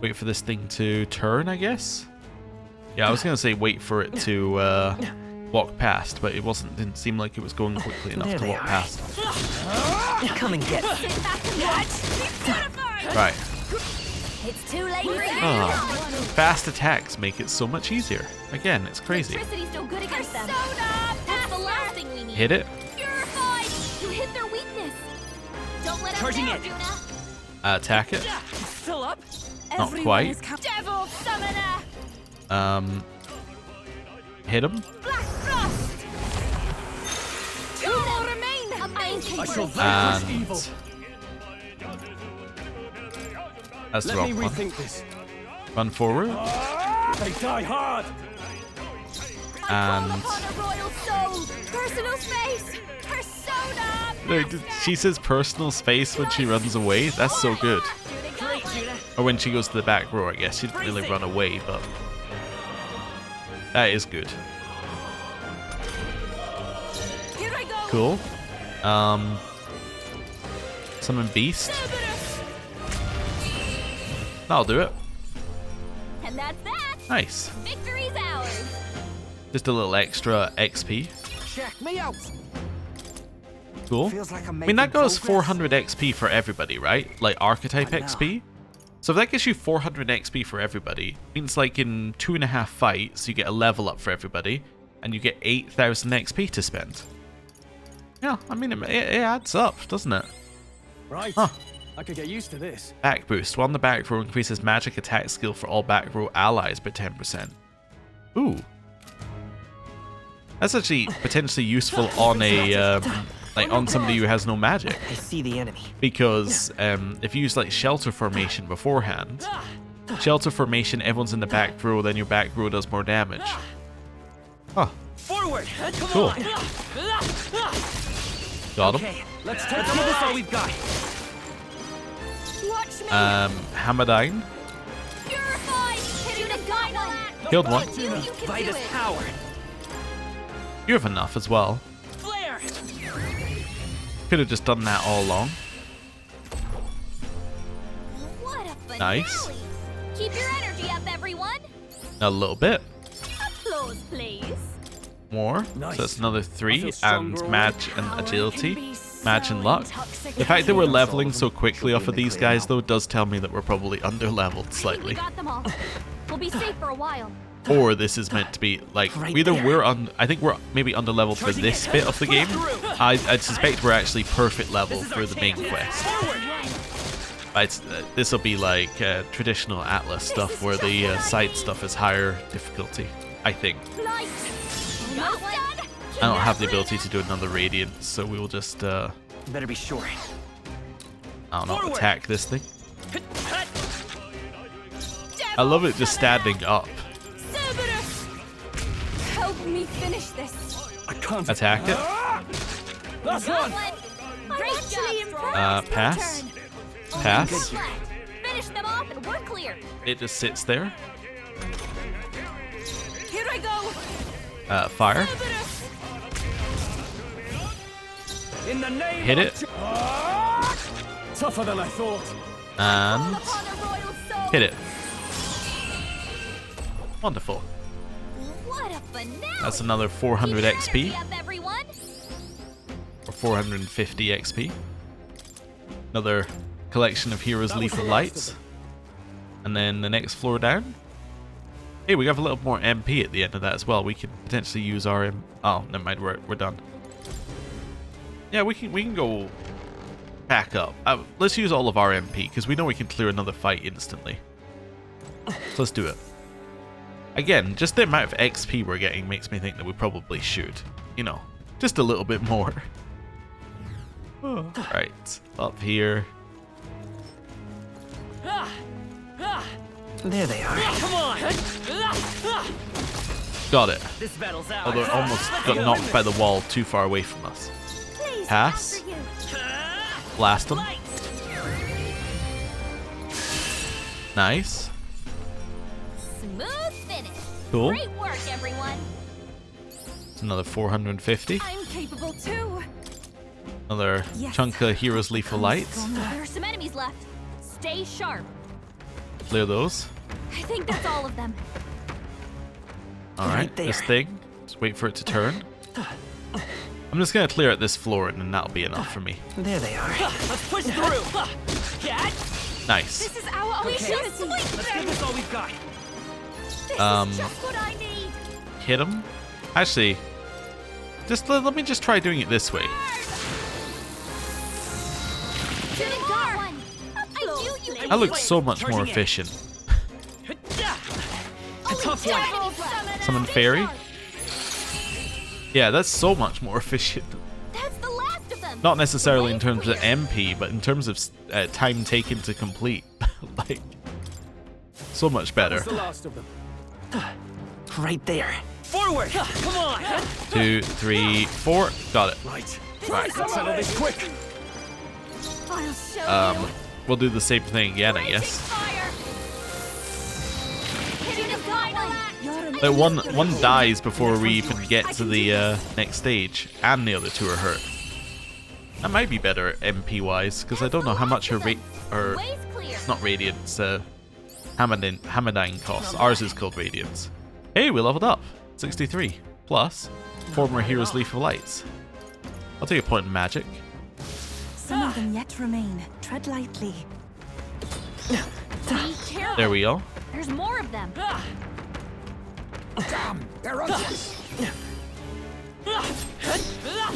Speaker 1: Wait for this thing to turn, I guess? Yeah, I was going to say wait for it to walk past, but it didn't seem like it was going quickly enough to walk past.
Speaker 6: Come and get
Speaker 5: Sit back and watch.
Speaker 1: Right.
Speaker 5: It's too late for you.
Speaker 1: Oh, fast attacks make it so much easier. Again, it's crazy.
Speaker 5: Electricity's no good against them.
Speaker 2: That's the last thing we need.
Speaker 1: Hit it.
Speaker 2: Purified. You hit their weakness. Don't let
Speaker 6: Charging
Speaker 2: us
Speaker 6: it.
Speaker 2: down, Juna.
Speaker 1: Attack it.
Speaker 7: Still up?
Speaker 1: Not quite.
Speaker 2: Devil summoner.
Speaker 1: Hit him.
Speaker 2: Black frost. 2 more remain. Amazing.
Speaker 3: I shall vanquish
Speaker 1: And
Speaker 3: evil.
Speaker 1: that's the
Speaker 3: Let me
Speaker 1: wrong one.
Speaker 3: rethink this.
Speaker 1: Run forward.
Speaker 3: They die hard.
Speaker 1: And
Speaker 2: Upon a royal soul. Personal space. Persona.
Speaker 1: she says personal space when she runs away. That's so good. Or when she goes to the back row, I guess. She didn't really run away, but that is good.
Speaker 2: Here I go.
Speaker 1: Cool. Summon Beast. That'll do it.
Speaker 2: And that's that.
Speaker 1: Nice.
Speaker 2: Victory's ours.
Speaker 1: Just a little extra XP.
Speaker 6: Check me out.
Speaker 1: Cool.
Speaker 6: Feels like I'm
Speaker 1: I mean, that
Speaker 6: making
Speaker 1: goes
Speaker 6: progress.
Speaker 1: 400 XP for everybody, right? Like Archetype
Speaker 6: What now?
Speaker 1: XP. So if that gives you 400 XP for everybody, means like in 2.5 fights, you get a level up for everybody, and you get 8,000 XP to spend. Yeah, I mean, it adds up, doesn't it?
Speaker 3: Right.
Speaker 1: Huh.
Speaker 3: I could get used to this.
Speaker 1: Back boost. While on the back row increases magic attack skill for all back row allies by 10%. Ooh. That's actually potentially useful on a like on somebody who has no magic,
Speaker 6: I see the enemy.
Speaker 1: because if you use like shelter formation beforehand, shelter formation, everyone's in the back row, then your back row does more damage. Huh.
Speaker 6: Forward. Come
Speaker 1: Cool.
Speaker 6: on.
Speaker 1: Got him.
Speaker 6: Okay, let's take this all we've got.
Speaker 2: Watch me.
Speaker 1: Hamadine
Speaker 2: Purified. Hitting the final act.
Speaker 1: killed one.
Speaker 2: You can
Speaker 6: By
Speaker 2: do
Speaker 6: this
Speaker 2: it.
Speaker 6: power.
Speaker 1: You have enough as well.
Speaker 7: Flare!
Speaker 1: Could have just done that all along.
Speaker 2: What a finale.
Speaker 1: Nice.
Speaker 2: Keep your energy up, everyone.
Speaker 1: A little bit
Speaker 2: Applause, please.
Speaker 1: more.
Speaker 3: Nice.
Speaker 1: So that's another
Speaker 3: I
Speaker 1: 3,
Speaker 3: feel stronger
Speaker 1: and
Speaker 3: already.
Speaker 1: Madge and agility. Madge and luck. The fact that we're leveling so quickly off of these guys, though, does tell me that we're probably under-leveled
Speaker 2: We
Speaker 1: slightly.
Speaker 2: got them all. We'll be safe for a while.
Speaker 1: Or this is meant to be, like,
Speaker 6: Right
Speaker 1: either
Speaker 6: there.
Speaker 1: I think we're maybe under-leveled for this bit of the game. I suspect we're actually perfect level for the main quest. But this will be like traditional Atlus stuff where the side stuff is higher difficulty, I think.
Speaker 2: Light. Almost done.
Speaker 1: I don't have the ability to do another Radiant, so we will just,
Speaker 6: Better be sure.
Speaker 1: I don't know, attack this thing. I love it just standing up.
Speaker 5: Help me finish this.
Speaker 3: I can't.
Speaker 1: Attack it.
Speaker 3: That's one.
Speaker 2: Great job,
Speaker 1: Pass. Pass.
Speaker 2: Finish them off and we're clear.
Speaker 1: It just sits there.
Speaker 5: Here I go.
Speaker 1: Fire.
Speaker 3: In the name
Speaker 1: Hit
Speaker 3: of
Speaker 1: it.
Speaker 3: Tougher than I thought.
Speaker 1: And
Speaker 2: Upon a royal soul.
Speaker 1: hit it. Wonderful.
Speaker 2: What a finale.
Speaker 1: That's another 400
Speaker 2: Keep
Speaker 1: XP.
Speaker 2: your energy up, everyone.
Speaker 1: Or 450 XP. Another collection of Heroes Lethal Lights. And then the next floor down. Hey, we have a little more MP at the end of that as well. We can potentially use our oh, never mind, we're done. Yeah, we can go back up. Let's use all of our MP because we know we can clear another fight instantly. So let's do it. Again, just the amount of XP we're getting makes me think that we probably should. You know, just a little bit more. Right, up here.
Speaker 6: There they are.
Speaker 7: Come on!
Speaker 1: Got it.
Speaker 6: This battle's out.
Speaker 1: Although it almost got knocked by the wall too far away from us.
Speaker 2: Please,
Speaker 1: Pass.
Speaker 2: after you.
Speaker 1: Blast them. Nice.
Speaker 2: Smooth finish.
Speaker 1: Cool.
Speaker 2: Great work, everyone.
Speaker 1: It's another 450.
Speaker 5: I'm capable too.
Speaker 1: Another
Speaker 5: Yes.
Speaker 1: chunk of Heroes Lethal Lights.
Speaker 2: There are some enemies left. Stay sharp.
Speaker 1: Clear those.
Speaker 2: I think that's all of them.
Speaker 1: Alright,
Speaker 6: there.
Speaker 1: this thing. Just wait for it to turn. I'm just going to clear out this floor and then that'll be enough for me.
Speaker 6: There they are.
Speaker 7: Let's push through! Get!
Speaker 1: Nice.
Speaker 5: This is our opportunity.
Speaker 7: Let's give this all we've got.
Speaker 2: This
Speaker 1: Um,
Speaker 2: is just what I need.
Speaker 1: Hit him. Actually, just let me just try doing it this way.
Speaker 2: Shooting got one. I knew you could
Speaker 1: That
Speaker 2: do
Speaker 1: looks
Speaker 2: it.
Speaker 1: so much more
Speaker 7: Charging in.
Speaker 1: efficient.
Speaker 7: A tough one.
Speaker 2: Devils left.
Speaker 1: Summon
Speaker 2: Stay
Speaker 1: Fairy?
Speaker 2: sharp.
Speaker 1: Yeah, that's so much more efficient.
Speaker 2: That's the last of them.
Speaker 1: Not necessarily in
Speaker 2: Way
Speaker 1: terms of
Speaker 2: clear.
Speaker 1: MP, but in terms of time taken to complete. Like, so much better.
Speaker 3: That's the last of them.
Speaker 6: Right there.
Speaker 7: Forward! Come on!
Speaker 1: 2, 3, 4. Got it.
Speaker 3: Right.
Speaker 1: Right.
Speaker 3: Let's settle this quick.
Speaker 2: I'll show you.
Speaker 1: We'll do the same thing again, I guess.
Speaker 2: Fire. Hitting the final act.
Speaker 1: Like one dies before we even get to the next stage, and the other two are hurt. That might be better MP wise, because I don't know how much her
Speaker 2: Way's clear.
Speaker 1: not Radiance, Hamadine costs. Ours is called Radiance. Hey, we leveled up. 63 plus 4 more Heroes Lethal Lights. I'll take a point in magic.
Speaker 5: Some of them yet remain. Tread lightly.
Speaker 2: Be careful.
Speaker 1: There we go.
Speaker 2: There's more of them.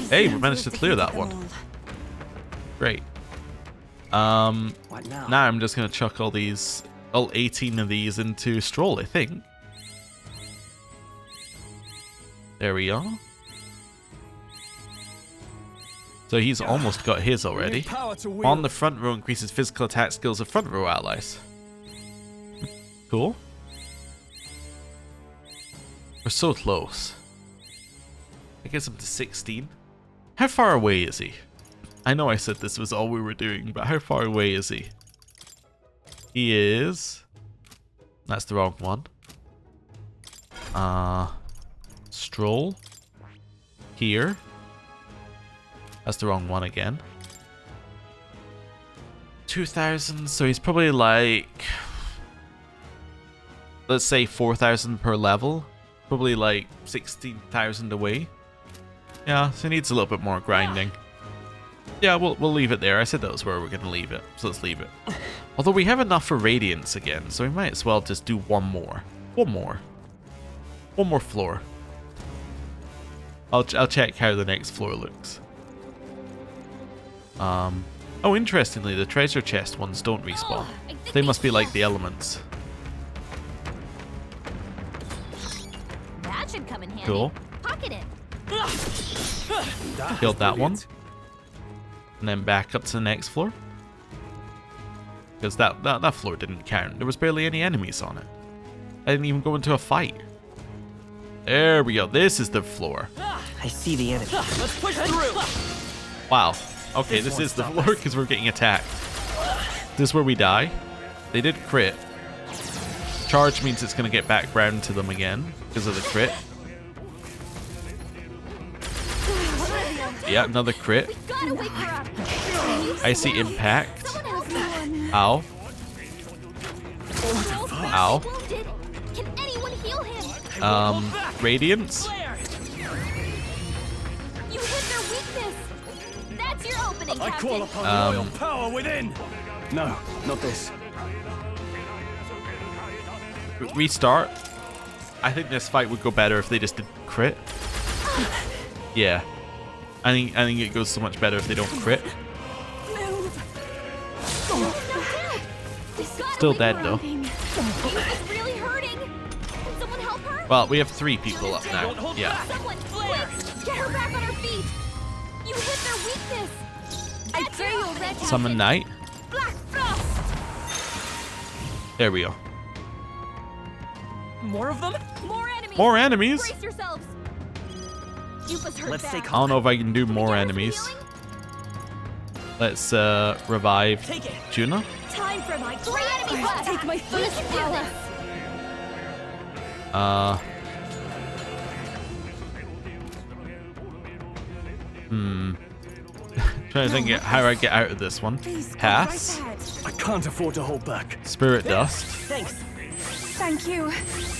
Speaker 1: Hey, we managed to clear that one. Great.
Speaker 6: What now?
Speaker 1: Now I'm just gonna chuck all 18 of these into Stroll, I think. There we go. So he's almost got his already.
Speaker 3: Power to wield.
Speaker 1: On the front row increases physical attack skills of front row allies. Cool. We're so close. That gets him to 16. How far away is he? I know I said this was all we were doing, but how far away is he? He is... That's the wrong one. Stroll. Here. That's the wrong one again. 2,000, so he's probably like... Let's say 4,000 per level. Probably like 16,000 away. Yeah, so he needs a little bit more grinding. Yeah, we'll leave it there. I said that was where we're going to leave it, so let's leave it. Although we have enough for Radiance again, so we might as well just do one more. One more floor. I'll check how the next floor looks. Oh Oh, interestingly, the treasure chest ones don't respawn. They must be like the elements.
Speaker 2: That should come in handy.
Speaker 1: Cool.
Speaker 2: Pocket it.
Speaker 1: Killed that one. And then back up to the next floor. Because that floor didn't count. There was barely any enemies on it. I didn't even go into a fight. There we go. This is the floor.
Speaker 6: I see the enemy.
Speaker 7: Let's push through.
Speaker 1: Wow. Okay, this is the floor because we're getting attacked. This is where we die. They did crit. Charge means it's going to get back round to them again because of the crit. Yeah, another crit.
Speaker 2: Gotta wake her up.
Speaker 1: Icy impact.
Speaker 2: Someone help me.
Speaker 1: Ow. Ow.
Speaker 2: Wounded. Can anyone heal him?
Speaker 1: Radiance.
Speaker 7: Flare.
Speaker 2: You hit their weakness. That's your opening,
Speaker 3: I
Speaker 2: Captain.
Speaker 3: call upon the royal power within. No, not this.
Speaker 1: Restart. I think this fight would go better if they just did crit. Yeah. I think it goes so much better if they don't crit. Still dead though.
Speaker 2: It's really hurting. Can someone help her?
Speaker 1: Well, we have 3 people up now.
Speaker 7: Don't hold
Speaker 1: Yeah.
Speaker 7: back.
Speaker 2: Someone, quick! Get her back on her feet. You hit their weakness. That's your opening.
Speaker 1: Summon Knight.
Speaker 2: Black Frost.
Speaker 1: There we go.
Speaker 7: More of them?
Speaker 2: More enemies.
Speaker 1: More enemies?
Speaker 2: Brace yourselves. Yupa's hurt
Speaker 6: Let's
Speaker 2: bad.
Speaker 6: stay
Speaker 1: I don't
Speaker 6: calm.
Speaker 1: know if I can do more
Speaker 2: Get her
Speaker 1: enemies.
Speaker 2: healing?
Speaker 1: Let's revive
Speaker 7: Take it.
Speaker 2: Time
Speaker 1: Juna.
Speaker 2: for my 3 enemies left. Take my fullest power.
Speaker 1: Trying to think how I get out of this one. Pass.
Speaker 3: I can't afford to hold back.
Speaker 1: Spirit Dust.
Speaker 7: Thanks.
Speaker 2: Thank you.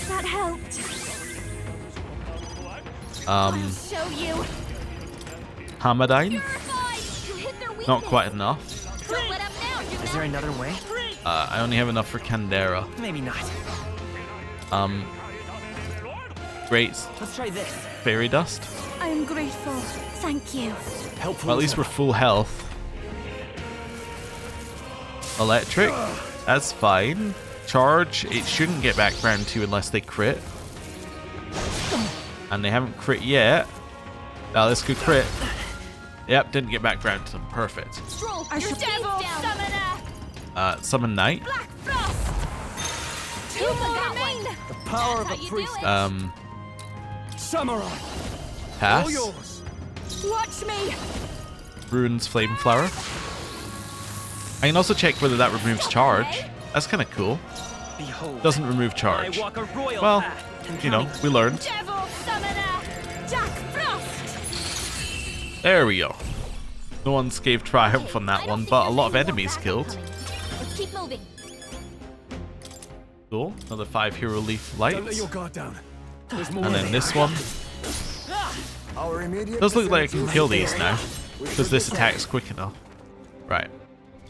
Speaker 2: That helped. Show you.
Speaker 1: Hamadine.
Speaker 2: Purified. You hit their weakness.
Speaker 1: Not quite enough.
Speaker 2: Don't let up now, Yuna.
Speaker 6: Is there another way?
Speaker 1: I only have enough for Candera.
Speaker 6: Maybe not.
Speaker 1: Great
Speaker 6: Let's try this.
Speaker 1: Fairy Dust.
Speaker 2: I am grateful. Thank you.
Speaker 3: Helpful.
Speaker 1: Well, at least we're full health. Electric. That's fine. Charge. It shouldn't get back round 2 unless they crit. And they haven't crit yet. Now this could crit. Yep, didn't get back round to them. Perfect.
Speaker 2: Stroll, your devil summoner.
Speaker 1: Summon Knight.
Speaker 2: Black Frost. 2 more remain.
Speaker 3: The power of
Speaker 2: How
Speaker 3: a
Speaker 2: you
Speaker 3: priest.
Speaker 2: doing?
Speaker 3: Samurai. All
Speaker 1: Pass.
Speaker 3: yours.
Speaker 2: Watch me.
Speaker 1: Ruins Flame Flower. I can also check whether that removes charge. That's kind of cool.
Speaker 6: Behold.
Speaker 1: Doesn't remove
Speaker 7: I
Speaker 1: charge.
Speaker 7: walk a royal
Speaker 1: Well,
Speaker 7: path.
Speaker 1: you know, we learned.
Speaker 2: Devil summoner. Jack Frost.
Speaker 1: There we go. No one's gave triumph on that one, but a lot of enemies killed.
Speaker 2: Let's keep moving.
Speaker 1: Cool. Another 5 Hero Leaf
Speaker 3: Don't let
Speaker 1: Lights.
Speaker 3: your guard down. There's more.
Speaker 1: And then this one.
Speaker 8: Our immediate
Speaker 1: Does look like I can
Speaker 8: vicinity
Speaker 1: kill
Speaker 8: is
Speaker 1: these
Speaker 8: safe.
Speaker 1: now.
Speaker 8: We
Speaker 1: Because
Speaker 8: should
Speaker 1: this
Speaker 8: be
Speaker 1: attack's quick enough. Right.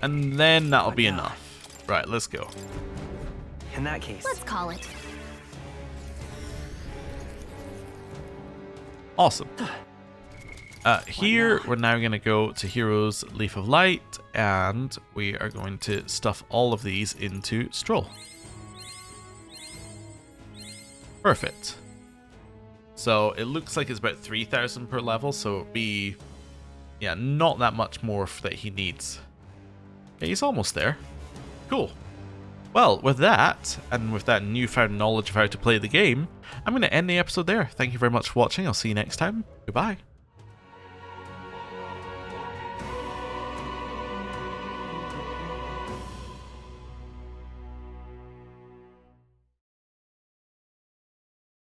Speaker 1: And then that'll be enough. Right, let's go.
Speaker 6: In that case.
Speaker 2: Let's call it.
Speaker 1: Awesome. Here, we're now going to go to Hero's Leaf of Light, and we are going to stuff all of these into Stroll. Perfect. So it looks like it's about 3,000 per level, so it'll be, yeah, not that much more that he needs. Yeah, he's almost there. Cool. Well, with that, and with that newfound knowledge of how to play the game, I'm going to end the episode there. Thank you very much for watching. I'll see you next time. Goodbye.